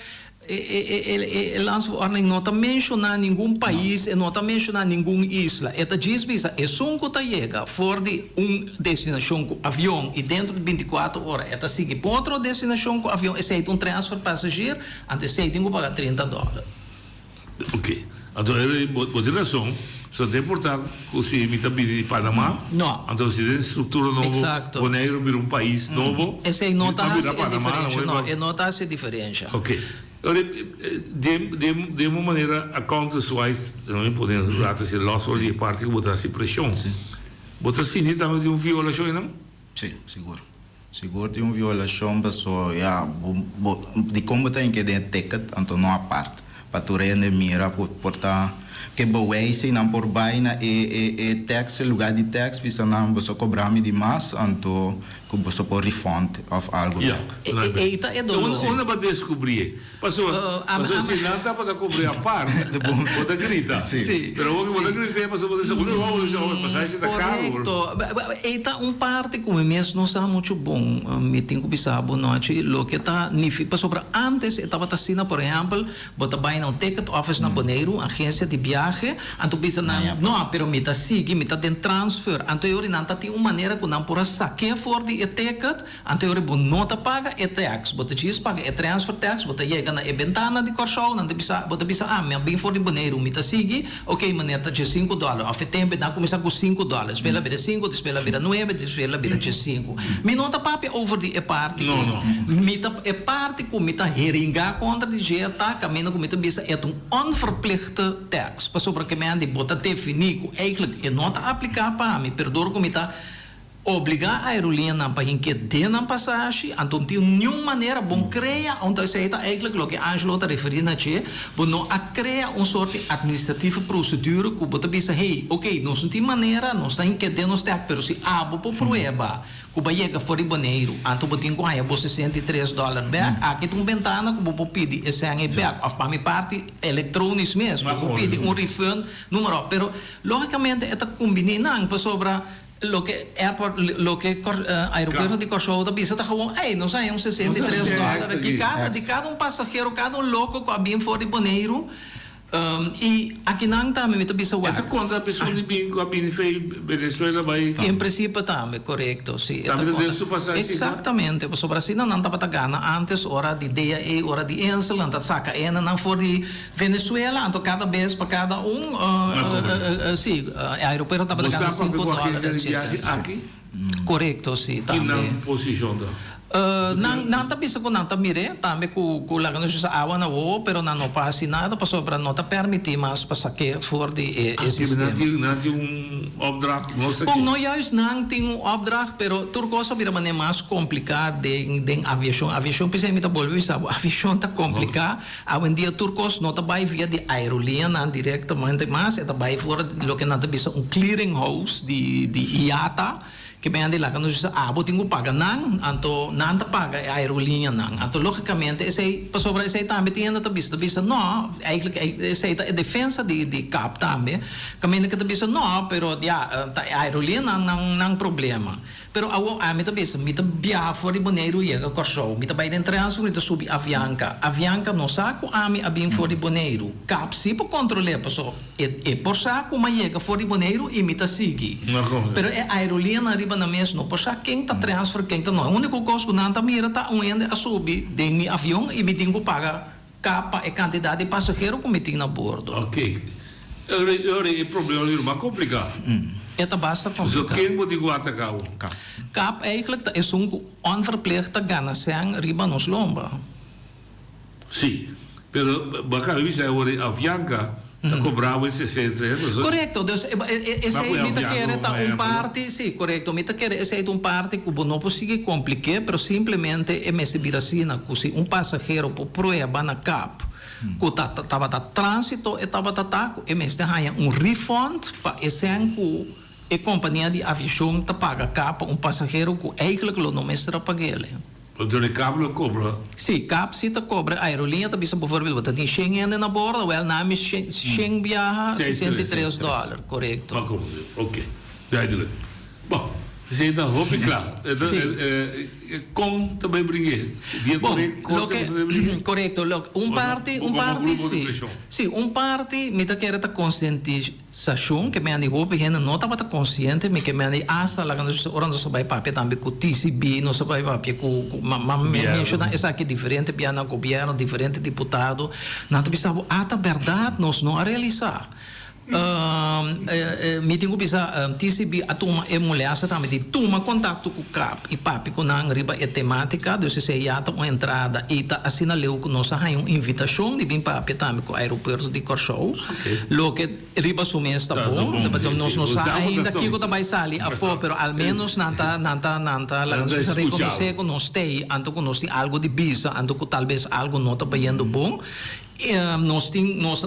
el landsverordening não está mencionando nenhum país e não está mencionando nenhuma isla. Esta diz visa é só que chega fora de destinação com avião e dentro de 24 horas esta sigue para outra destinação com avião e se é transfer passageiro, então se tem que pagar $30. Ok. Então por razão só tem portar que se imita de Panamá. Não. Então se tem estrutura nova, Bonaire vira país novo. Esse aí não está a diferença. Não está a diferença. Ok. De uma maneira, accounts-wise, não podemos usar esse loss de parte que botar essa pressão. Botar sim também de uma violação, não? Sim, seguro. Seguro de uma violação, pessoal, de como tem que ter ticket, então não a parte. Para tu render mira, portar que boa se não por baina e tax lugar de tax bisa não você cobrar me demais então que você por refund of algo eita é dolo onde vai descobrir passou se não dá para cobrir a parte pode gritar sim pero o que grita passou por isso vamos passagem da carro eita parte como mesmo não está muito bom me tenho que pensar boa noite lo que está passou para antes estava assim por exemplo bota baina ticket office na Bonaire agência de viagem viaje, anto bisa no, pero mita sigue, mita den transfer, anto yori nanta ti uma maneira que não pora saque for di ticket, anto yori bu nota paga e tax, bota diz paga e transfer tax, bota chega na ventana di Corsou, nanta bisa me bem for di boneiro, mita sigue, ok, maneta de $5, a tempo dá começar com $5, spela vira 5, spela vira 9, spela vira 5. Mi nota papi over di parte, mita e parte com mita heringa contra de jeta, caminho com mita bisa é onverplichte tax, pas sobre que me andi bota definir que eigenlijk é nota aplicar para mim, perdor com mita obrigar a aerolínea para que dê na passagem, então de nenhuma maneira bom cria, onde isso é eigenlijk o que Angelo está referindo a che, bom não a cria sorte administrativa procedura que bota bisa hey, ok, não tem maneira, não tem que dê nos tax, pero se abo por prueba, que vai chegar fora de Boneiro, então botin com aí você $63 back, aqui tem ventana que vou pedir esse ano back, of para minha parte eletrônico mesmo, vou pedir refund número, pero logicamente é combinando para sobra lo que aeroporto de Corsou da bisa tá gewoon, não sai $63 de cada passageiro, cada louco que vem fora de Boneiro. E aqui não também me bisa wa. Esta conta a pessoa de bem com a Venezuela vai. Em princípio também, correto, sim. Exatamente, para o Brasil não tá para gana antes hora de dia e hora de ensel, não tá saca não for de Venezuela, então cada vez para cada sim, aeroporto tá para gana $5. Aqui? Correto, sim, também. Que na posição da não tá bisa ko não tá mire também ko lagan sa awa na wo pero não passa nada para sobra não tá permitir mas para saque for de sistema. Não tem opdracht nossa. Bom, não juist não tem opdracht pero turcosa vira maneira mais complicada de aviação pensei me tá bolvi sabe aviação tá complicada a um dia turcos não tá vai via de aerolínea não diretamente mas tá vai fora lo que não tá bisa clearing house de IATA que bem andi lá quando diz botinho paga não tá paga a aerolínea não então logicamente esse para sobre esse também tem ainda bisa não eigenlijk esse é defesa de cap também caminho que bisa não pero a aerolínea não problema pero a mita bisa mita via fora Boneiro e a Corsou mita vai dentro transfer mita subi Avianca não saco a bem fora Boneiro cap se para controlar pessoal e por saco mas chega fora Boneiro e mita sigue pero a aerolínea na mesmo, por ça quem tá transfer, quem tá não. O único custo que não tá mira tá a subir de avião e me tem que pagar capa e quantidade de passageiro que me tem na bordo. Ok. É problema é mais complicado. É basta complicado. So quem moet ik atacar? Cap eigenlijk é onverplichte ganação riba nos lomba. Sim, pero bacana visa é o Avianca. Tá cobrava esse centro. Correto, esse mita quer tá parte, sim, correto, mita quer esse é parte que não pode complicar, pero simplesmente é mesmo viracina, que se passageiro por prueba na cap, que tava trânsito e tava taco, é mesmo ganha refund para esse ano a companhia de aviação tá paga cap passageiro que eigenlijk não mesmo paga ele. Door de kabel cobra. Sim, cap se te cobra. A aerolínea também, por exemplo, tem Schengen na borda, o nome Schengen viaja $63, correto. Ok, duidelijk. Bom, você está roupa claro. Com também brinquei. Correto. Parte, me quer ta conscientização que me andi roupa gente não estava consciente, me que me andi asa lá quando orang não sabe papel também com TCB, não sabe papel com menciona essa aqui diferente, piano governo diferente deputado, não te pensava ata verdade nós não a realizar. Meeting ko bisa TCB atuma emulasa também de toma contato com o CAP e papi com a riba é temática do se yata uma entrada e tá assinaleu que nós há uma invitação de vir papi também com o aeroporto de Corsou lo que riba sumesta bom nós não ainda aqui que também sali a fo pero al menos nanta lá nós reconhecer que nós tem anto que nós tem algo de bisa anto que talvez algo não tá indo bom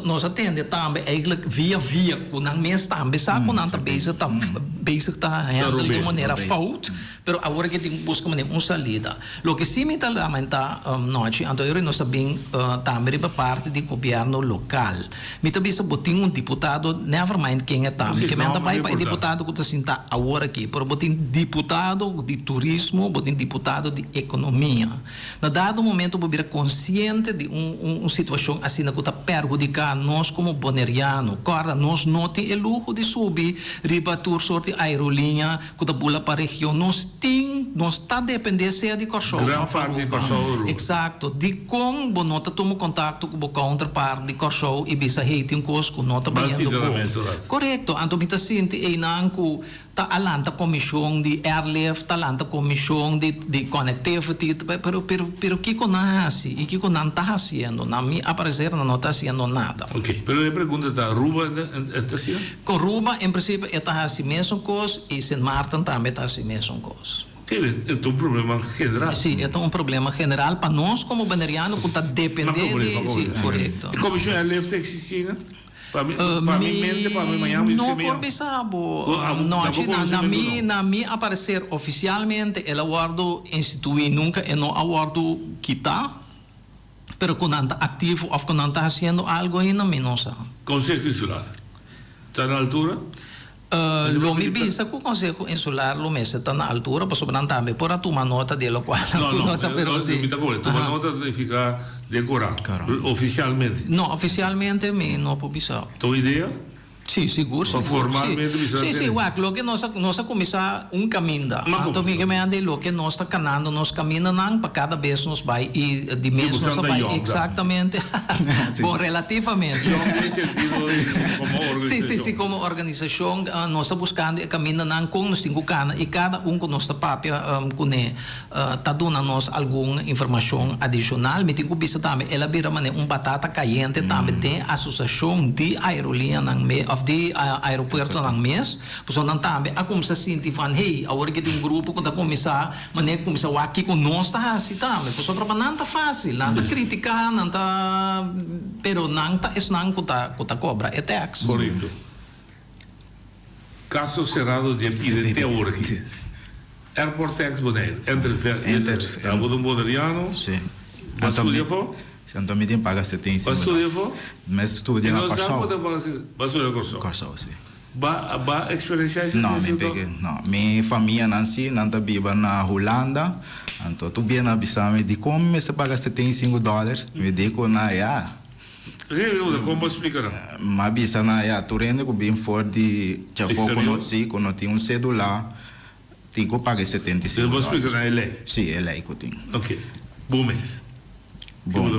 nós atende também eigenlijk via com não mês também sabe com não tá bezig tá handle de maneira fout pero agora que tem busca uma salida lo que sim me tá lamenta noite anterior nós também também para parte do governo local me também se botin deputado never mind quem é também que me anda para deputado que tá sinta agora aqui pero botin deputado de turismo botin deputado de economia na dado momento vou vir consciente de situação assim que está perjudicar nós como boneriano. Corda, nós não temos o luxo de subir riba tour sorte aerolinha que está pula para a região. Nós está dependendo de Corsol. Gran parte de Corsol. Exato. De como nós tomamos contato com o counterpart de Corsol e bisa hating cost que nós está banhando com. Correto. Então, me está sentindo aí que está alanta comissão de airlift, está alanta comissão de connectivity, pero Kiko não é assim, e Kiko não está fazendo, na minha aparecer não está fazendo nada. Ok, pero a pergunta está, Aruba está assim? Com Aruba, em princípio, está assim mesmo coisa, e Sint Maarten também está assim mesmo coisa. É um problema general. Sim, é um problema general para nós como baneriano, que está dependendo de... Sim, correto. E como o airlift existe, para mim mente, para mim amanhã não por sabo não na mim aparecer oficialmente el awardo instituí nunca e não awardo quitar pero quando anda ativo ou quando anda fazendo algo aí não me não sabe. Conselho Insular está na altura? Lo mi bisa que o Conselho Insular lo mese está na altura, para sobrar também por tomar nota dele qual não pero sim tomar nota de ficar decorado oficialmente. Não, oficialmente me não por bisa. Tua ideia? Sim, seguro. Formalmente sim, lo que nós começar caminho. Então que me ande lo que nós está canando, nós caminha não para cada vez nos vai e de mês nós vai exatamente. Bom, relativamente. Sim, como organização nós está buscando caminho não com nos 5 canas e cada com nossa papia tá dando nós alguma informação adicional. Me tenho visto também ela vira batata caliente também tem associação de aerolinha não me de aeroporto ng mes, so nang tambe ako sa sinti fan hey, awar kita yung grupo kung começar, mané começar waki kung nós tá assim tambe, so para nanta fácil, nanta criticar, nanta pero nanta es nang kuta cobra é tax. Bonito. Caso cerrado de teoria. Airport tax Bonaire, entre um boneriano. Sim. Mas estudia for? Então me tem paga 75. Mas estudia for? Mas estudia na Corsol. Mas estudia Corsol. Corsol, sim. Ba experiência não, minha família nasci na Biba na Holanda, então tu bem na Bissau de como me se paga $75, me digo na ya. Como explicar? Mas bisa na ya, tu rende que bem for de chafo quando tem celular, tem que pagar $75. Você vai explicar na LA? Sim, LA que tem. Ok, bom mês. Bom,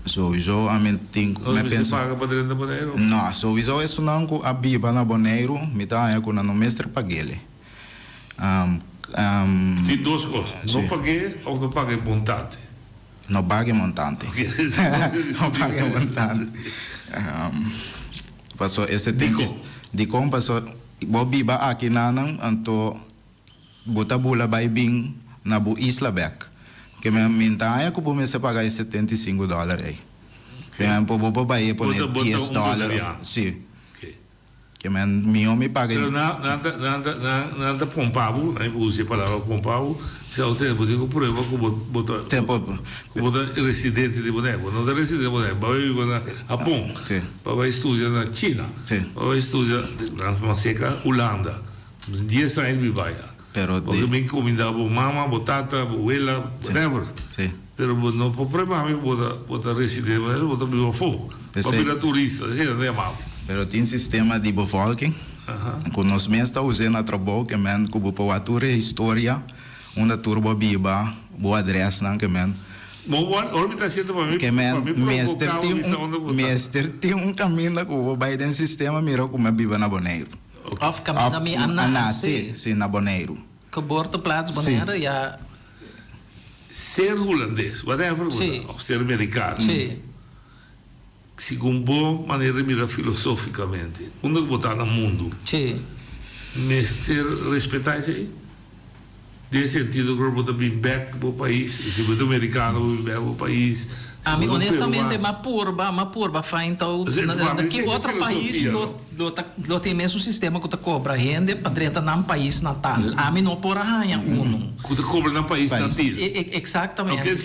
sowieso a mim tem me pensa paga para dentro do Bonaire? Não, sowieso isso não que a biba na Bonaire me dá é quando não mestre paguele. Tem duas coisas, não paguei ou não paguei montante? Não paguei montante. Não paguei montante. Passou esse tempo de como passou o biba aqui nanang anto bota bula vai bem na bu Isla Beck. Que me minta que por me se pagar $75 aí. Que me por vai por $10. Sim. Que me homem paga. Nada pompavo, aí use a palavra pompavo, se ao tempo digo prova que botar tempo residente de boneco, não é residente de boneco, vai a Japão, vai estudar na China, vai estudar na seca Holanda, 10 anos de vai. Porque me encomendava mama, batata, abuela, whatever. Pero não por problema botar residente, botar vivo fogo, para virar turista, assim não é mal. Pero tem sistema de bevolking. Com nós mesmos está usando a trabalho que men que boa tour história, uma turba biba, boa adresse não que men. Orbita sendo para mim. Que men mestre tem caminho que vai dentro sistema mira como biba na Bonaire. Of caminho na minha anase. Sim, na Bonaire. Que borto plaats Bonaire ja. Ser holandês, whatever, ou ser americano. Sim. Segundo boa maneira de mirar filosoficamente, onde botar no mundo. Sim. Mas ter respeitar isso aí. Nesse sentido, que eu botar bem back para o país, se o americano bem back para o país. A mim, honestamente, uma purba, faz então, daqui outro país, não tem mesmo sistema que cobra renda para dentro do país natal. A mim não por arranha que cobra no país natal. Exatamente.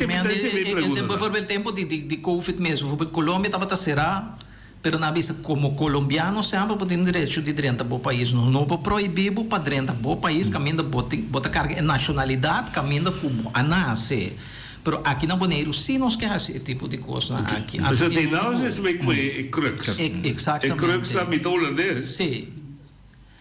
Por tempo de Covid mesmo, Colômbia estava será, pero na vista como colombiano sempre tem direito de dentro do país, não pode proibir para dentro do país, caminho bota carga nacionalidade, caminho como a nasce. Pero aqui na Bonaire, sim, nós queremos esse tipo de coisa aqui. Mas até não, você vê como é crux. Exatamente. É crux da mito holandês. Sim.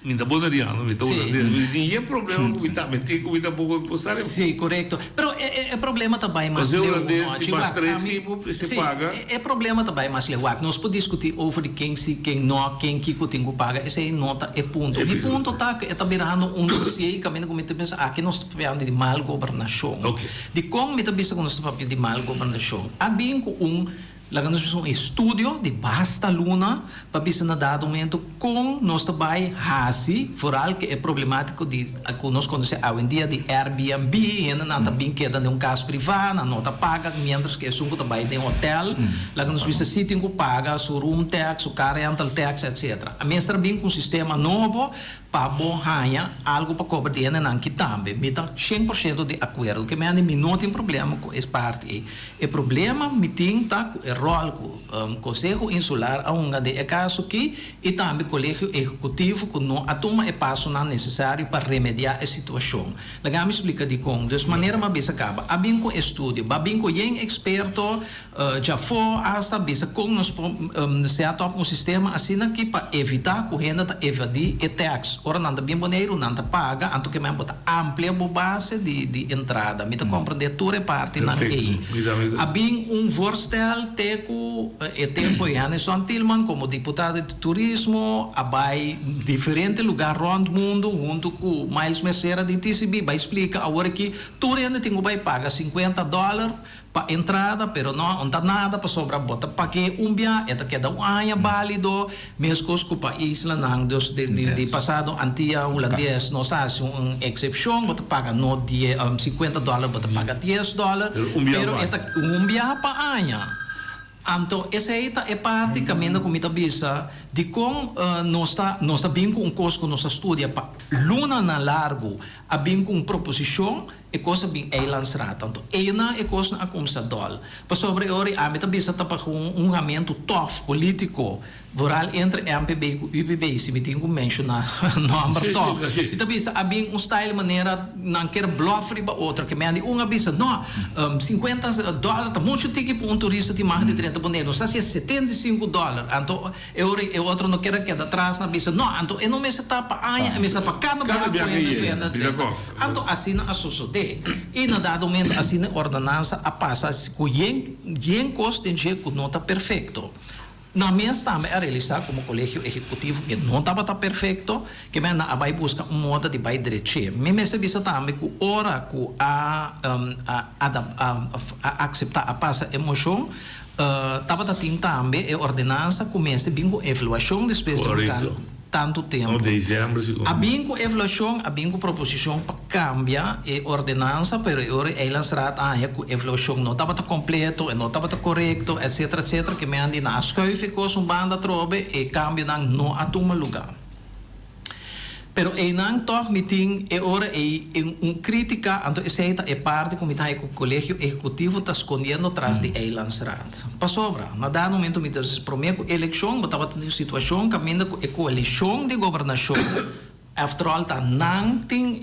Minta bonariano, mito holandês. E é problema com mita pouco postar. Sim, correto. Pero é problema também, mas o holandês tem mais recibo, se paga. É problema também, mas lewat. Nós podemos discutir over quem sim, quem não, quem que tem que pagar. Essa é nota, é ponto. E ponto tá, é virando dossiê, caminho como mita pensa, aqui nós estamos falando de mal governação. De como mita pensa que nós estamos falando de mal governação. Há bem Lagamos um estudo de basta luna para ver na dado momento com nós também hasi, foral que é problemático de nós conhecemos hoje em dia de Airbnb, e não também queda de caso privado, não tá paga, mientras que é sungo também de hotel, lagamos visa sitting que paga, su room tax, su car rental tax, etc. A minha também com um sistema novo para bom ganhar algo para cobrir de não que também, me dá 100% de acordo que me não tem problema com essa parte. O problema me tem tá rol com Conselho Insular onde é caso que e também Colégio Executivo que não atoma e passo não necessário para remediar a situação. Lá me explica de como, de maneira uma vez acaba, há bem com estudo, há bem com um experto, já foi hasta vez com nós se atop um sistema assim que para evitar correndo de evadir e tax. Ora não bem boneiro, não paga, anto que me bota amplia base de entrada, me compreender toda parte na lei. Há bem voorstel teco e tempo Janeson Tillman como deputado de turismo, vai diferente lugar rond mundo, junto com Miles Messera de TCB, vai explicar agora que tudo ainda tem que pagar $50 para entrada, pero não dá nada para sobrar bota para que dia é que dá ano válido, mesmo com o país lá não de passado antiga holandês nós faz exceção, bota paga no $50, bota paga $10, pero é dia para ano. Então, essa é parte caminho como está bisa de como nós bem com curso que nós estudia para luna na largo, a bem com proposição e coisa bem lançada. Então, é coisa a começar dol. Para sobre ori a meta bisa tá para um ramento tough político voral entre MPB e UPB, se me tem que mencionar nome tough. Então bisa a bem style maneira não quer bluff riba outra que me andi bisa não $50 tá muito ticket para turista de mais de 30 boneiro, só se é $75. Então eu outro não quer que atrás na bisa não, então eu não me está para anha, me está para cada viagem. Então assim a sociedade e na dado momento assim a ordenança a passa com yen costo tem que não está perfeito. Na minha também a realizar como colégio executivo que não estava perfeito, que me vai buscar modo de vai direito. Me serviço também com hora com a aceitar a passa emoção. Estava também a ordenança começa bem com evaluação depois de tanto tempo. A bem com evaluação, a bem com proposição para cambiar a ordenança, pero agora é lançado com evaluação não estava completo, não estava correto, etc, que me andi na schuive com banda trobe e cambio não atoma lugar. Pero não toch meeting e ora crítica, então essa é parte como está o colégio executivo está escondendo atrás de Eilandsraad. Para sobra, na dado momento me diz prometo eleição, estava tendo situação caminho com a coalição de governação. After all, tá não tem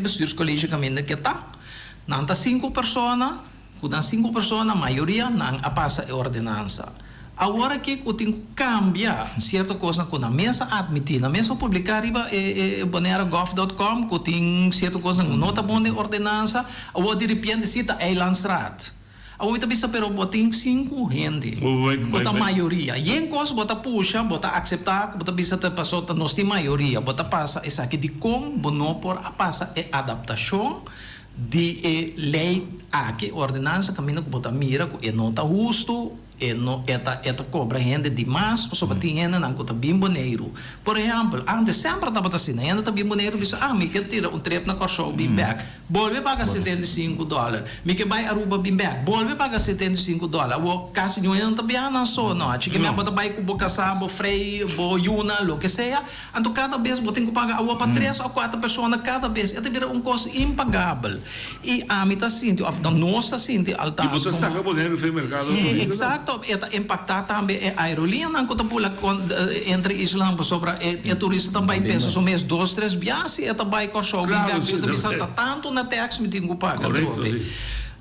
bestuurscolégio caminho que tá, não tá 5 pessoas, com 5 pessoas, a maioria não passa a ordenança. Agora que eu tenho que cambiar certa coisa com a mesa admitir, na mesa publicar riba bonaire.gov.com, que tem certa coisa com nota bom de ordenança, ou de repente cita Eilandsraad. Agora eu penso, pero botem 5 gente, bota maioria. E em coisa bota puxa, bota aceitar, bota bisa te passou, nós tem maioria, bota passa essa aqui de como bono por a passa é adaptação de lei aqui ordenança caminho que bota mira que é nota justo e não eta cobra gente demais sobre tem gente não conta bem boneiro. Por exemplo, antes sempre estava assim, ainda tá bem boneiro, disse me quer tirar trip na Corso bem back, volve pagar $75, me quer vai Aruba bem back, volve pagar $75. O caso não ainda bem não só não, que me bota vai com boca sabo, frei, bo yuna, lo que seja, então cada vez vou ter que pagar o para 3 ou 4 pessoas cada vez, é vira custo impagável. E a mim tá sentindo, a nossa sente alta. E você saca boneiro no mercado. Exato. É impactar também a aerolínea não conta pula entre Islã sobre o turista também pensa só mês 2-3 viagens e também corso claro, tanto na tax me tenho que pagar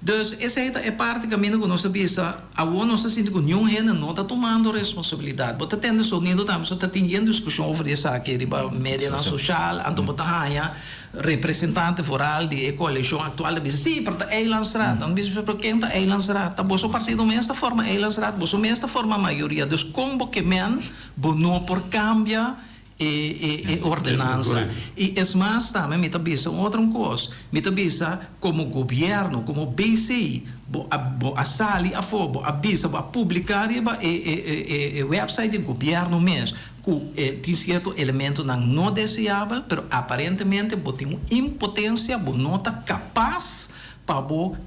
Dus essa é parte caminho que nós sabemos, a nós sentimos que nenhum rei não está tomando responsabilidade. Bota tendo só nido também, só está tendo discussão sobre isso aqui, riba média na social, anto bota raia representante foral de coalição atual, diz sim, para Eilandsraad, dan diz para quem está Eilandsraad, tá boso partido desta forma Eilandsraad, boso desta forma a maioria, dus como que men, bono por cambia e ordenança. E é mais também, me tabisa outra coisa, me tabisa como governo, como BCI, a sali a fobo, a bisa, a publicar e website do governo mesmo, que tem certo elemento não desejável, mas aparentemente tem uma impotência, não está capaz para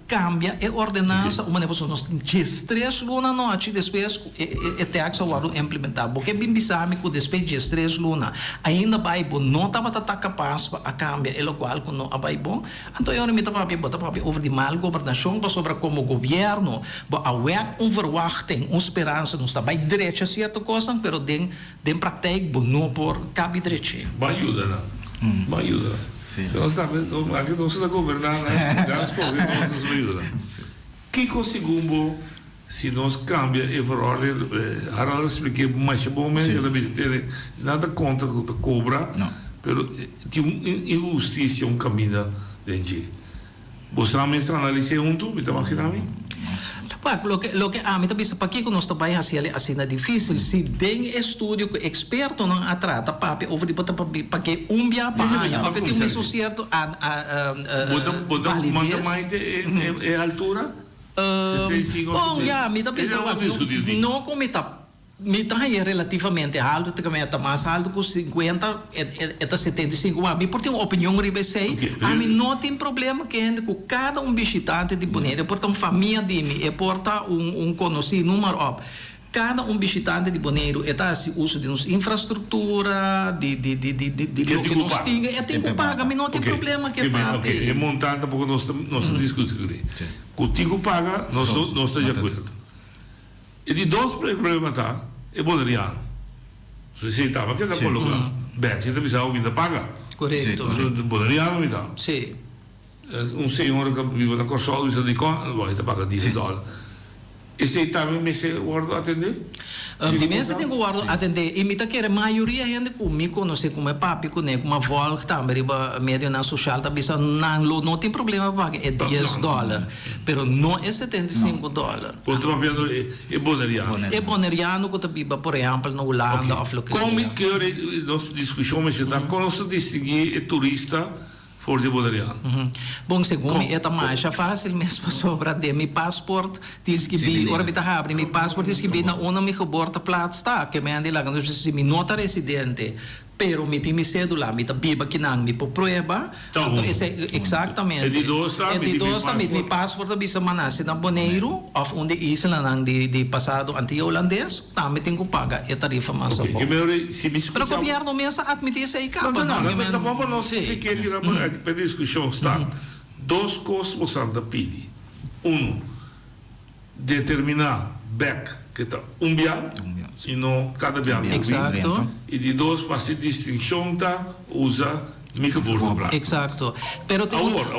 cambiar a ordenança, uma negócio nós temos 3 lunas noite, depois é taxa o implementar, porque bem bisame que depois de 3 lunas ainda vai bom, não estava capaz a cambiar, é o qual que não vai bom, então eu me estava over de mal governação, sobre como o governo, a web verwachting, esperança, não está bem direito a certa coisa, mas de prática não por cabe direito. Vai ajuda, não? Vai ajuda. Aqui não se está governando, as coisas não se ajudam. Que conseguimos se nós cambiamos e valores? Agora expliquei, mas bom mesmo, já visitei, nada contra que cobra, mas tem uma injustiça, um caminho dentro. Você também está analisando junto, me está imaginando? Lo que a mim também para que nós trabalhamos assim é difícil se tem estudo que experto não atrata papi over para que dia para tem um isso certo manda mais é altura bom já me também não como está relativamente alto, também está mais alto que 50, está 75, mas por uma opinião ribesei, a mim não tem problema que cada visitante de Bonaire, porta uma família de mim, e porta conhecido número cada visitante de Bonaire está se uso de nossa infraestrutura, de que nós temos, é tempo paga, mas não tem problema que é montante porque nós discutimos. Contigo paga, nós estamos de acordo. E de 2 problemas tá, é bonariano. Se você estava aqui, está colocando. Bem, você também sabe que paga. Correto. Bonariano, me dá. Sim. Senhor que vive na Corsol, você diz, vai, te paga $10. E você também me guarda atender? De mesa tem guarda atender. E me tá querendo, a maioria da gente me conhece como papi, como uma avó que também médio na social, também não tem problema pagar, é $10. Mas não é $75. Outro vendo é bonariano. É bonariano que também, por exemplo, na Holanda ou lo que seja. Como que nós discutimos, como distinguir turista for de bonariano? Bom, segundo é mais fácil mesmo sobre de meu passaporte, diz que bi, ora me tá abre, meu passaporte diz que bi na uma minha geboorteplaats está, que me ande lá, então se me nota residente, pero me tem cédula, me tá biba que não me por prova, então esse exatamente. É de dois meu passaporte bisa manase na Bonaire, of onde isla nang de passado anti-holandês, também tem que pagar a tarifa mais alta. Pero o governo mesmo admite isso aí, não, não sei que para discussão está 2 coisas que você pede. Determinar back que está bial, e não cada bial. Exato. E de 2 para se distinção tá usa microbordo. Exato. Pero tem agora.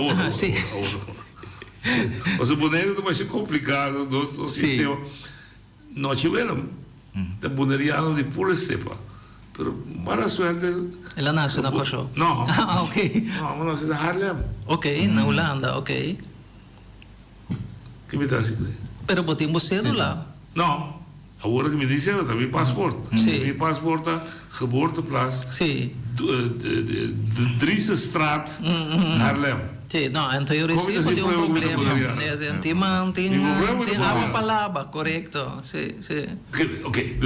Mas o boneco é mais complicado do sistema. Nós tivemos o boneriano de pura cepa. Pero mala suerte. Ela nasce na Kosovo? Não. Ok. Não, nasce na Harlem. Ok, na Holanda, ok. Que me está assim? Pero botemos cédula. Não. Agora que me disseram, também passaporte. Meu passaporte, geboorteplaats. Sim. Driesestraat, Harlem. Sim, não, então eu recebo tem problema. Tem água palavra, correto. Sim. Ok,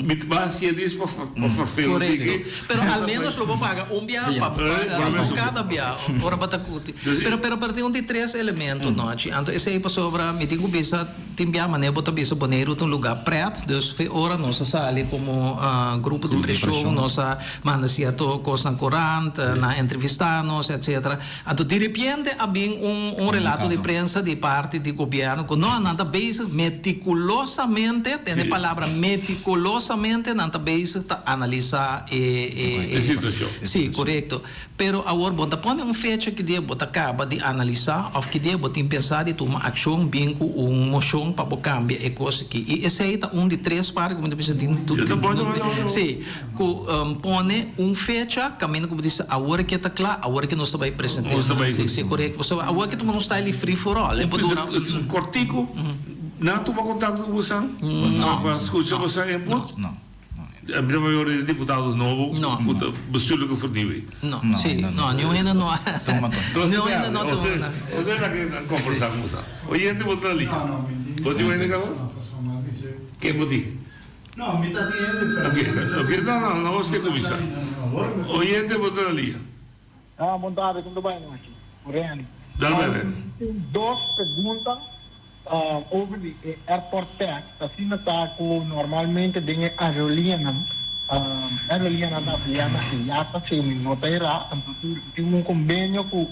mit base é disso para farfelo. Correto. Pero al menos lo vou pagar bial para cada bial, ora batacuti. Pero tem de 3 elementos, não? Então esse aí para sobra, me digo bisa timbiama né bota bisa boneiro um lugar preto, dus foi hora nossa sali como grupo de pressão, nossa manda certo coisa na corante, na entrevistanos, etc. Então de repente havia relato de prensa de parte do governo que não anda base meticulosamente, tem a palavra meticulosamente anda base ta analisar a situação. Sim, correto. Pero agora bota põe fecha que dia bota acaba de analisar ou que dia bota pensar de tomar ação bem com moção para cambiar e coisa que e esse aí tá de três partes como deve ser sim, põe fecha caminho como disse agora que está claro agora que nós vai apresentar sim, correto. So agora que não está ali free for all. Um cortico, não tu para contato com você? Não, para escutar você é ponto? Não. A minha maioria de deputados novo, bestuurlijke vernieuwing. Não, ainda não. Ainda não. Você ainda quer conversar com você? Oyente botar ali. Pode ir ainda cá? Quem pode ir? Não, me está dizendo. Ok, não, você começar. Oyente botar ali. Bom tarde, tudo bem, noite? Moreno. Dá bem. Duas perguntas over the airport tax. Assim está com normalmente tem aerolínea da Aviana IATA se me notará, tem convênio com o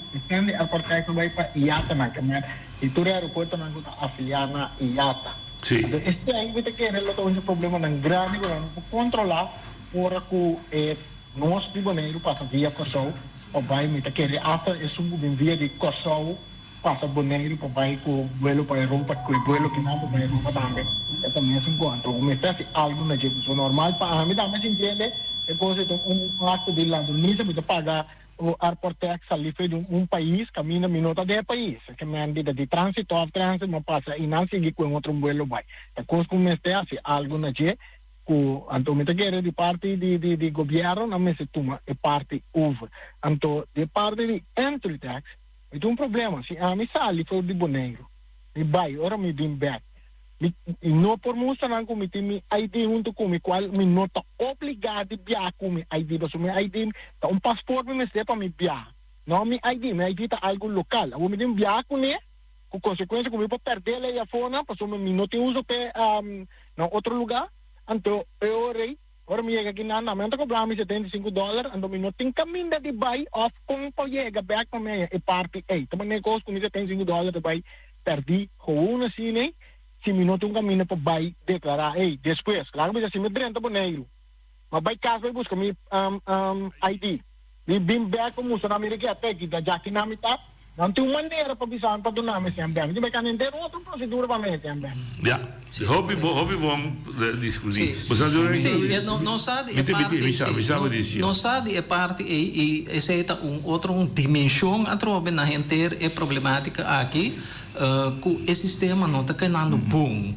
airport tax vai para IATA na Câmara e todo aeroporto na Aviana IATA. Sim. Este aí vai ter que ter um problema grande para controlar ora com nós tribuneiros passa via Kosovo ou vai me ter que até isso via de Kosovo passa boneiro para vai com vuelo para Europa com vuelo que não para Europa também é também assim quanto o mestre algo na jeito normal para mim também se entende é coisa de ato de lá do nisso me pagar o airport tax ali foi de país caminha minuto de país que me anda de trânsito mas passa e não seguir com outro vuelo vai é coisa como mestre assim algo na jeito anto me tegere di parte di governo na me se tuma e parte over anto di parte di entry tax è un problema se mi sali for di boneiro mi vai ora mi bin back mi no por mostra nan come mi ID junto come qual mi nota obbligado via come ID baso mi ID ta un passaporto mi sepa mi via no mi ID ta algo local o mi din via con conseguenza come può perdere la fona paso mi no te uso per no otro lugar anto ora mi llega aqui na mente cobrami $75 ando mi notin caminda di buy off com po llega back com me e parte também negócio com $75 de buy perdi com assim né se mi notin caminda para buy declarar depois claro mas assim me drenta boneiro mas buy caso vai buscar mi ID mi bim back com musa na América até que da já que na mitad não tem uma maneira para bisar para donar me sempre a gente vai canender outra procedura para me sempre hobby bom discutir sim não sabe não sabe é parte e essa é outra dimensão a trobe na gente é problemática aqui que o sistema não está ganhando bom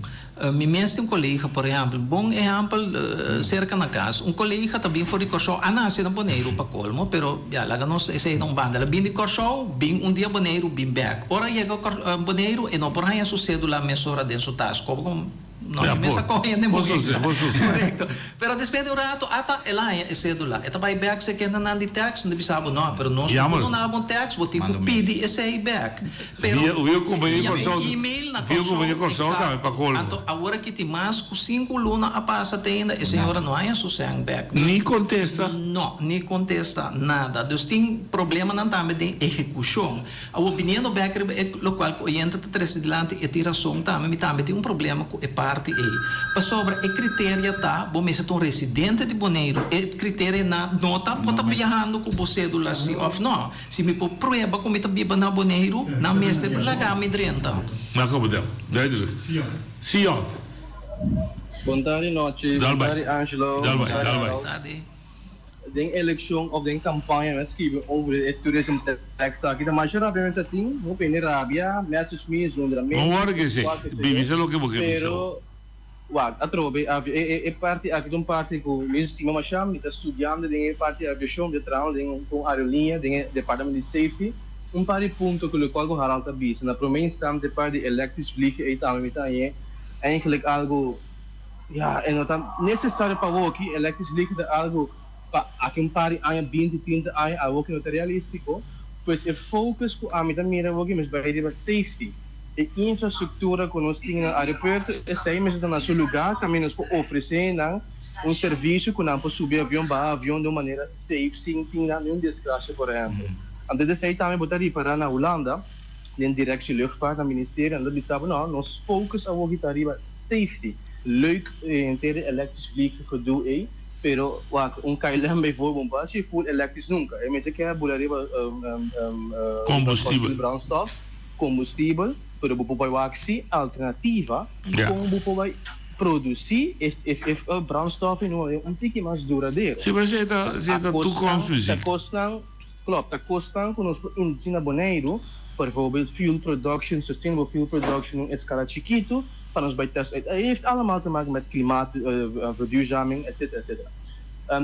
mi mesmo colega, por exemplo, bom exemplo cerca na casa, colega também foi de corso, nasce na boneiro para colmo, pero já lá nós esse não banda, ela bem de corso, bem dia boneiro, bem back. Ora chega boneiro e não por aí sucede lá mesora dentro tas, como não me essa corrente correto. Pero depois do rato ata ela é cédula. Eta vai back se quenda na de tax, não bisabo não, pero nós não na bom tax, vou tipo pedir esse aí back. Pero viu como ele corso. E-mail na viu como ele corso tá para colmo. Então agora que te mais com 5 luna a passa tenda, e senhora não há sucesso back. Nem contesta. Não, nem contesta nada. Então tem problema não também de execução. A opinião do back é local que orienta te tresilante e tiração também tem problema com parte para sobre o critério tá bom mas é um residente de Boneiro o critério na nota pode viajando com você do lá se off não se me por prova como está viva na Boneiro na mesa lagar me drenta mas como deu sim Bom noite bom tarde Angelo Dalbai den eleição of den campanha mas que over o tourism tax aqui da mais rapidamente tem vou pedir rabia message me zondramente não hora que se bibi lo que você pero Guarda, a trobe, e parte aqui um parte com o mesmo time macham, está estudando de parte aviação de trabalho, com aerolinha, de departamento de safety, par ponto que o qual o Harald está bis. Na primeira instância, de parte de electric vliegen, e tal, é eigenlijk algo, é não necessário para o que electric vliegen é algo para aqui par anos 20, 30 anos, algo que não é realístico, pois é focus com a mira o que mas vai de safety. a infraestrutura que nós temos no aeroporto, essa mesmo está no seu lugar, também nós podemos oferecer serviço que nós podemos subir avião de uma maneira safe, sem ter nenhum desgraça, por exemplo. Antes de sair também, botar para na Holanda, in directie luchtvaart en ministerie en dat is dat nou ons focus op gitariba safety leuk in tegen elektrisch vliegen gedoe pero wat KLM bijvoorbeeld was je full elektrisch nunca mensen que bulariba combustível combustível pero bopai waxi alternativa como bopai produzir brandstof in um pouquinho mais duradouro. Sim, mas é da toekomstmuziek. Klopt, dat kost dan com ons industrie naar Bonaire, bijvoorbeeld fuel production, sustainable fuel production in escala chiquito, van ons bij test uit. Het heeft allemaal te maken met klimaatverduurzaming, etc.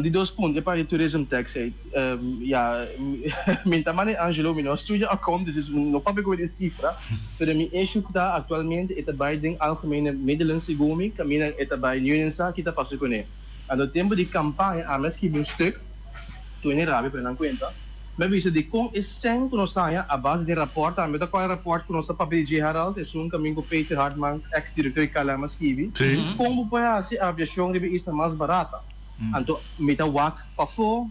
Die dos punten, para de tourism tax, ja, mijn tamane Angelo, mijn studie account, dus no papi com de cifra, pero mi issue da actualmente é bij de algemene Middellandse Gomi, camina é bij Unionsa, que está passando com ele. En dat tempo de campanha, a mes que um stuk, tu em Rábia, para não contar. Mas isso de como é sem que nós saia a base de rapport, a meta qual é rapport que nós papel de Harald, é um caminho com Peter Hartmann, ex-diretor de Calama escreve, como pode ser a aviação de isso mais barata. Então, meta wak para fora,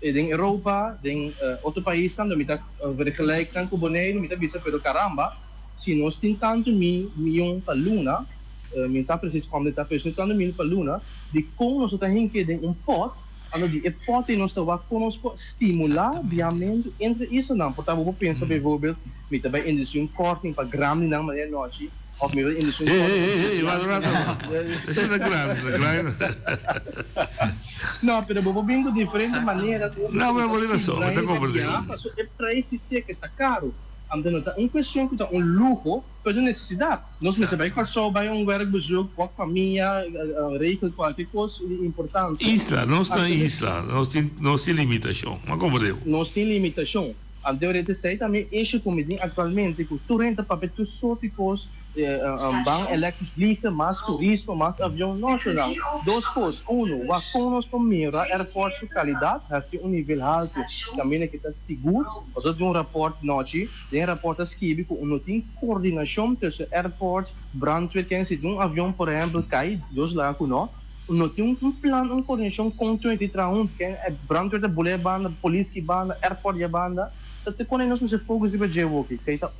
em Europa, em outro país, então meta vergelijken com Bonaire, meta bisa pero caramba, se nós tem tanto milhão para Luna, mensa preciso como de tapete tanto milhão para Luna, de como nós temos que ter pot. Ano die importe nós estamos conosco estimular diamante entre isso não, portanto vou pensar bijvoorbeeld met daarbij industrie korting para gram não mas é noite of met industrie isso é grande não, pero vou vendo diferente maneira não, mas vou dizer só, está compreendendo o preço de que está caro. Então, é uma questão que é luxo, mas é necessidade. Nós não sabemos só vai werkbezoek, voor família, regel qualquer coisa importante. Isla, nós temos isla, nós temos limitação, mas como deu? Nós temos limitação. Então, eu sei também, esse comedinho atualmente, que tu renta para ver sorte de coisas, bang elétrico vliegen, mais turismo, mais avião nacional. Duas coisas. Wat conosco mira airport de qualidade, assim nível alto, também que está seguro. Nós temos rapport noite, tem rapport esquive que não tem coordenação entre airport, brandweer, quem se um avião, por exemplo, cai, dos lá com nós. Não tem plano, uma coordenação constante entre que é brandweer da boleia banda, polícia que banda, airport de banda. Então, quando nós nos focus de geowalking, se está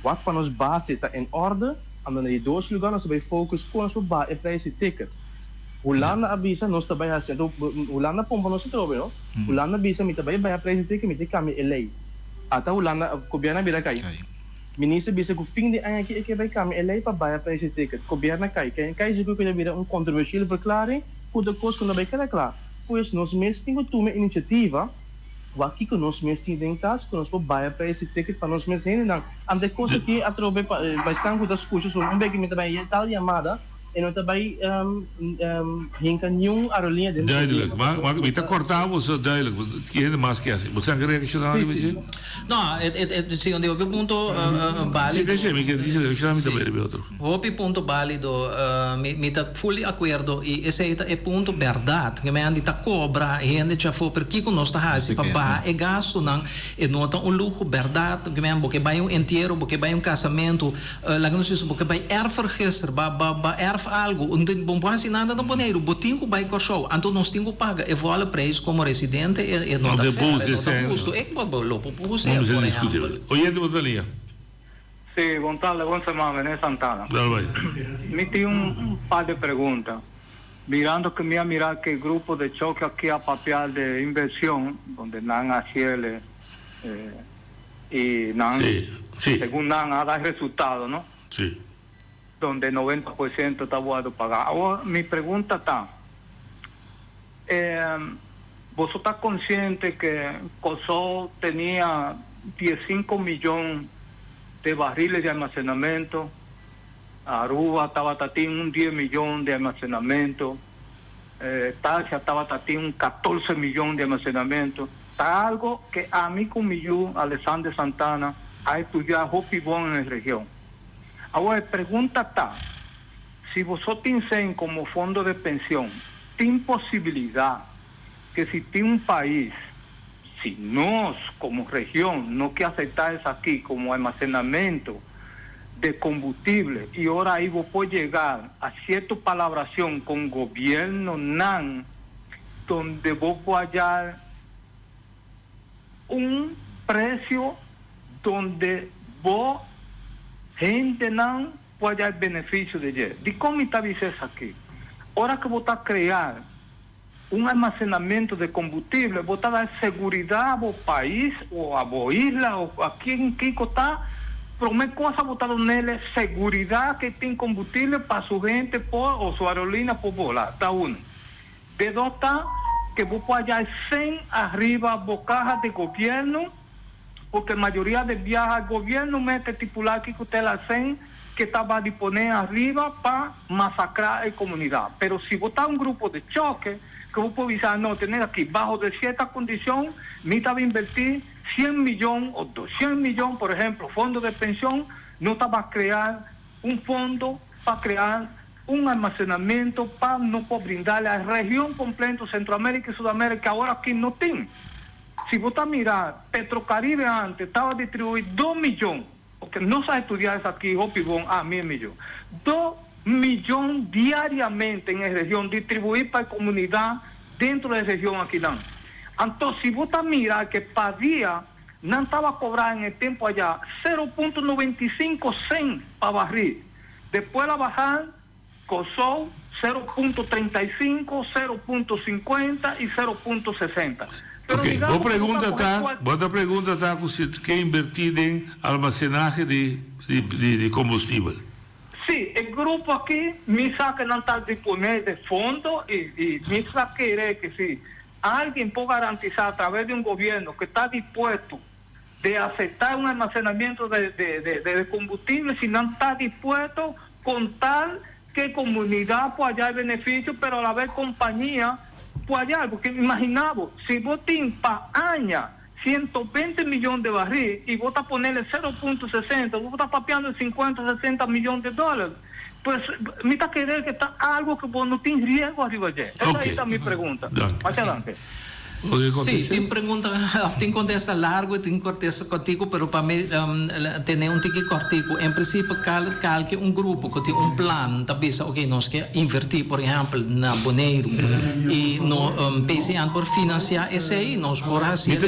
wat van ons base está em orde, en dan in dois lugares nós também focus com ons é prijs ticket. Holanda avisa nós também assim, Holanda pompa nós trobe, Holanda avisa me também vai a prijs ticket, me tem que LA. Até Holanda governo vira cai. Ministro avisa que o fim de ano aqui é que vai caminhar LA para vai a prijs ticket. Governo cai, quem se que vira controversial verklaring, quando coisa quando vai quedar claro. Pois nós mesmos temos uma iniciativa aqui que nós mesmos temos que nós podemos para esse ticket para nós mesmos não ande coisa que atrove bastante das coisas que me também tal chamada e não também hinca nenhum aerolinha dentro duidelijk maar kita cortamos duidelijk que é mais que assim você quer reaccionar ali você não sim onde o ponto válido sim deixa me que dizer eu chamo também outro o ponto válido me tá fully acordo e esse é ponto verdade que me andi tá cobra e ande já foi porque que nós tá assim para é gasto não e não tá luxo verdade que me porque vai inteiro porque vai casamento lá que nós porque vai erfregistro ba algo, não pode nada no Bonaire, botinho vai com show, então nós temos que pagar, e vale preço como residente, e não dá custo, é como lopo puse, vamos discutir. Oyente Botalinha. Sim, bom semana, né, Santana? Me tem par de perguntas. Mirando que me mirar que el grupo de choque aquí a papel de inversión, donde NAN hace y NAN, según NAN ha dado resultado, ¿no? Sí. Donde 90% está bueno pagar. Ahora, mi pregunta está, ¿vos estás consciente que COSO tenía 15 millones de barriles de almacenamiento? Aruba estaba teniendo un 10 millones de almacenamiento, Tacha estaba teniendo un 14 millones de almacenamiento. Está algo que a mí como yo, Alexander Santana, ha estudiado Hopibón en la región. Ahora, pregunta está, si vosotros tienen como fondo de pensión, ¿tiene posibilidad que si tiene un país, si nos como región, no que aceptar eso aquí como almacenamiento, de combustible. Y ahora ahí vos puedes llegar a cierta palabración con gobierno NAN, donde vos puedes hallar un precio donde vos, gente NAN, puede hallar beneficio de ello. ¿De cómo está dices aquí? Ahora que vos estás a crear un almacenamiento de combustible, vos estás a dar seguridad a vos país, o a vos isla, o a quien Kiko está, pero una cosa vos estás dándole seguridad que tiene combustible para su gente o su aerolínea por volar, está uno. De dos está que vos puedas hallar 100 arriba bocajas de gobierno, porque la mayoría de viajes al gobierno mete titular que usted la 100 que estaba a disponer arriba para masacrar a la comunidad. Pero si vos estás en un grupo de choque, que vos podés decir, no, tener aquí, bajo de cierta condición, me estaba a invertir 100 millones o 200 millones, por ejemplo, fondo de pensión, no estaba a crear un fondo para crear un almacenamiento para no poder brindarle a la región completa, Centroamérica y Sudamérica, ahora aquí no tiene. Si vos estás a mirar, Petrocaribe antes estaba a distribuir 2 millones, porque no se estudiar eso aquí, Hopibón, 1.000 millones. 2 millones diariamente en la región, distribuir para la comunidad dentro de la región aquí. ¿No? Entonces, si vos estás a mirar que para día, no estaba a cobrar en el tiempo allá 0.95 cent para barril. Después la bajar, costó 0.35, 0.50 y 0.60. Ok, vos pregunta está que invertir en almacenaje de combustible. Sí, el grupo aquí me sabe que no está disponible de fondo y me sabe que si alguien puede garantizar a través de un gobierno que está dispuesto de aceptar un almacenamiento de combustible, si no está dispuesto con tal que comunidad pueda hallar beneficio, pero a la vez compañía puede hallar, porque imaginamos, si vos tienes para año 120 millones de barril y vos estás a ponerle 0.60, vos estás papeando 50, 60 millones de dólares, pues me está querer que está algo que vos no tienes riesgo arriba allá. Esa es mi pregunta. Más adelante. Sí, tiene pregunta, tiene contesta largo y tiene contesta cortico, pero para mí tener un ticket cortico, en principio calque un grupo que tiene un plan, también, ok, nos que invertir, por ejemplo, na Bonaire y no PCN por financiar ese ahí, nos por hacer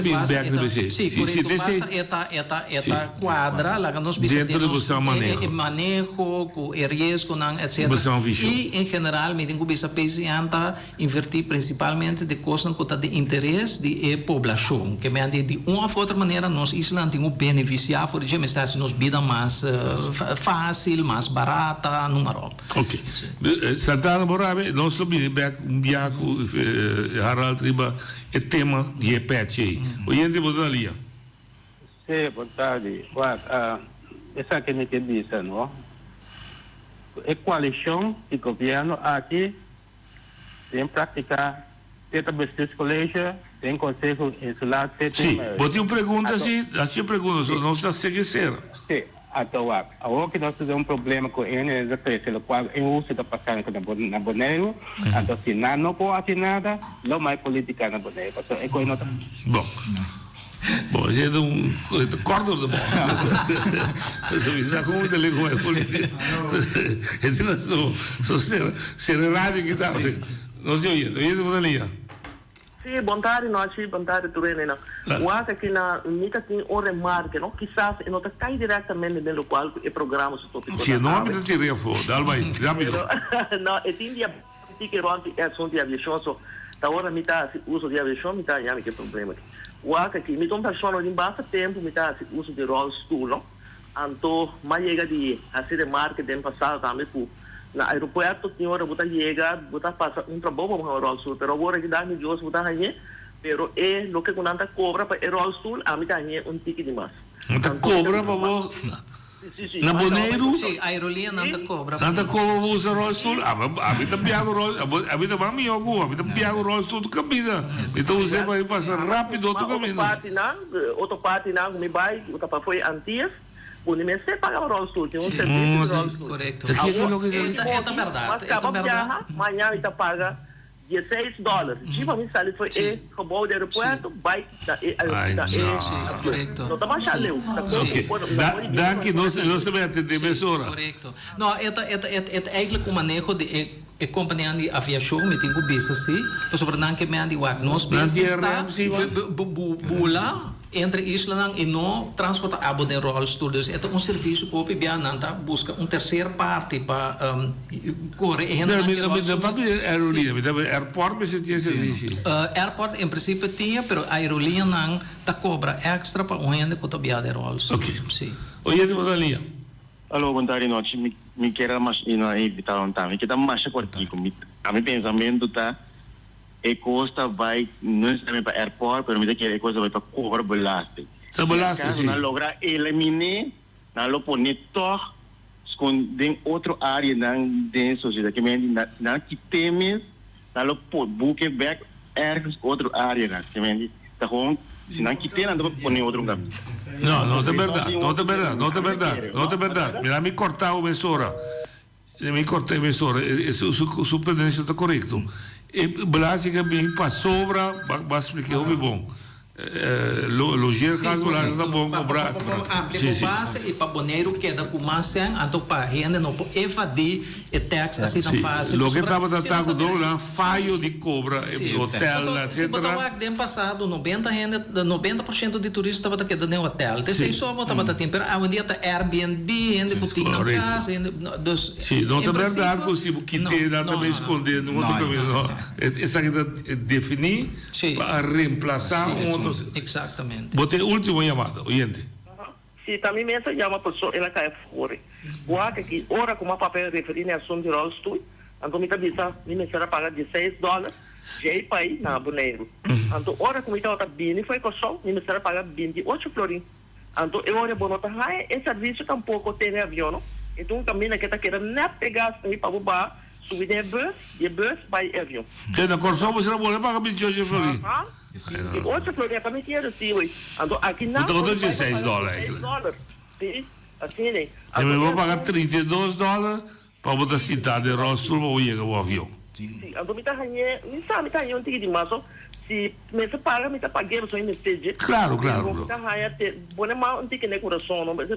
sí, por eso pasa esta cuadra, la que nos el manejo, el riesgo, etc. Y en general, me tengo que PCN invertir principalmente de cosas que de interés de população, que me de uma ou outra maneira nós Islândia temos beneficiar por exemplo se nos vida mais fácil, mais barata, número. Ok. Santana Morabe, nós também um biaco Harald Riba é tema de EPET. Oyente Bodalia. Sim, boa tarde. Essa que me disse, não? A coalição de governo aqui tem praticar dentro do colégio, tem conselho insular. Sim, bote uma pergunta assim, assim pergunta, nós está seguindo. Sim, agora que nós temos problema com ele, pelo qual eu uso da passagem na Bonaire, então se não pode fazer nada, não mais política na Bonaire, porque é coisa não. Bom, a gente corta de bola. Você sabe como te ligo é política. Então nós ser rádio que está. Não se ouve, Bodalia. Sim, bom tarde, Turene. O aqui na Nica tem uma remarca, não? Quizás não cai diretamente no qual o programa se toca. Sim, não me tirei a foto, dá bem, rápido. Não, é dia que é assunto de aviação, só da hora me tá uso de aviação, me tá já que problema. O aqui me tom pessoa de basta tempo me tá uso de roll stool, não? Então, mas chega de assim remarca den passado também por na aeroporto tinha hora botar chega, botar passa trabalho para o roll stool, pero agora que dá me dios botar aí, pero é lo que quando cobra para o roll stool, a mim tá aí ticket de mais. Não cobra para vos. Na Bonaire, sim, a aerolínea não cobra. Não cobra vos o roll stool, a mim tá piado roll, a mim tá mami algo, a mim tá piado roll stool do caminho. Então você vai passar rápido outro caminho. Outro parte não, me vai, outra para foi antes. Unimente paga o roll stool, tem serviço de roll stool. Correto. É verdade. Mas amanhã está paga $16. Tipo, a mim sale foi acabou o aeroporto, vai correcto. não tá baixando leu. Danke, nós também atendemos ora. Correcto. Não, é eigenlijk um manejo de companhia de aviação, me tenho business, sim. Mas sobre não que me andi wak, nós business está bula entre Island e não transporta abo de rolstoel. Dus é serviço que o PBA nanta busca terceira parte para correr. Airport você tinha serviço. Airport em princípio tinha, pero a aerolínea não ta cobra extra para o gente que o PBA de rolstoel. Ok. Sim. Oye, de Rosalía. Alô, boa tarde, noite. Me quero mais invitar um time. Que tá mais aqui comigo. A meu pensamento tá e costa vai não é para airport, mas me quer costa vai para cobrar belaste. Tá belaste, sim. Não logra eliminar, não lo pone toch esconder outra área na sociedade que me não que temes, não lo pode book back ergens outra área que me tá com se não que tem não pode outro caminho. Não é verdade. Mira, me cortar o mesora. Mi corta emissora, su presidente está correto. E basicamente para sobra, vai explicar o bom. Logier caso lá está bom cobrar. Base e para boneiro queda com mais sem, então para renda não pode evadir e tax assim não faz. Lo que estava tratando do lá falho de cobra, hotel, etc. Se botar o ano passado 90% de turistas estava quedando no hotel. Então isso só estava tendo, pero um dia tá Airbnb, ainda que tinha na casa, dos. Sim, não é verdade que tem nada para esconder no outro caminho. Essa que definir para reemplaçar outro. Exatamente. Botei última chamada, oyente. Se também mesmo chama a pessoa, ela cai fora. Boa que ora com uma papel referindo a assunto de rolstoel, então me avisa, me será pagar $16, já é para ir na boneiro. Então ora como está bem, foi com só, me será pagar 28 florin. Então eu ora bonota, esse serviço tampouco tem avião, não? Então caminha que está querendo nem pegar aí para o bar, subir de bus, vai avião. Que na Corsão você não pode pagar 28 florin. E outra floresta também tinha recebido. Aqui não. Então, $16. Sim, assim, né? Eu vou pagar $32 para botar a cidade de rolstoel ou ir ao avião. Sim, então me tá ganhando um ticket de março. Se me se paga, me tá pagando só em message. Claro. Me tá ganhando, bom mal um ticket de coração, não, mas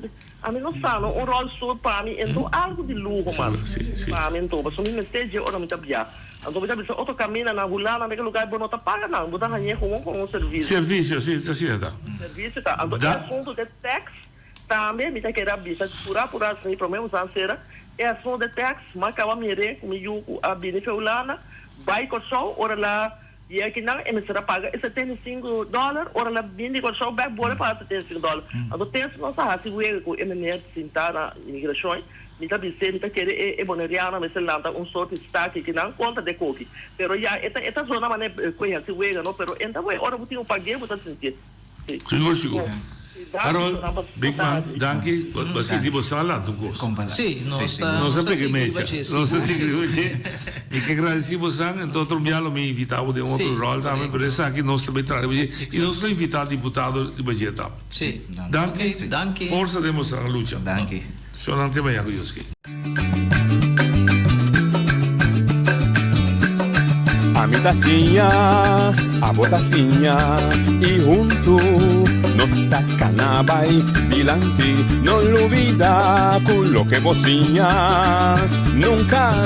a mim não sabe, um rolstoel para mim, então algo de luxo, mano. Para mim, então, mas só me message ou não me tá biar. Então, você precisa outro caminho na rua, naquele lugar, não está paga não, você ganha com um serviço. Serviço, sim, está. Serviço, tá. Então, o assunto de tax, também, me está querendo bicha, por assim, pelo menos, é assunto de tax, mas acaba mire, comigo, a benefício lana, vai com só, ora lá, e aqui não, e me será paga $75, ora lá, bem com só, vai embora para $75. Então, tem essa nossa raça, com MNR, sentar na imigração, me está dizendo que é boneriana, mas ele lanta sorte de destaque que não conta de coque. Pero já, esta zona não é conhece o ega, não, pero então, ora, você não paguei, você sentir. Seguro. Harold, Big Man, danke. Você diz você lá do gosto. Sim, não sei que mecha. Não sei se que e que agradecemos a então outro dia me invitava de outro rol também, por isso aqui nós também trabalhamos e nós invitado deputado de Bageta. Sim. Danke. Força demonstrar a luta. Danke. Sono Antemaia Rujoski. A mi tacinha, a botacinha e junto nos tacanabay dilante, no olvida con lo que vocinha, nunca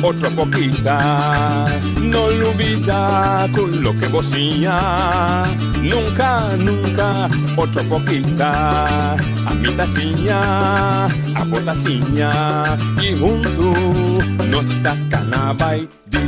otra poquita, no olvida con lo que vocinha, nunca otra poquita, a mi tacinha, a botacinha y junto nos tacanabay dilante.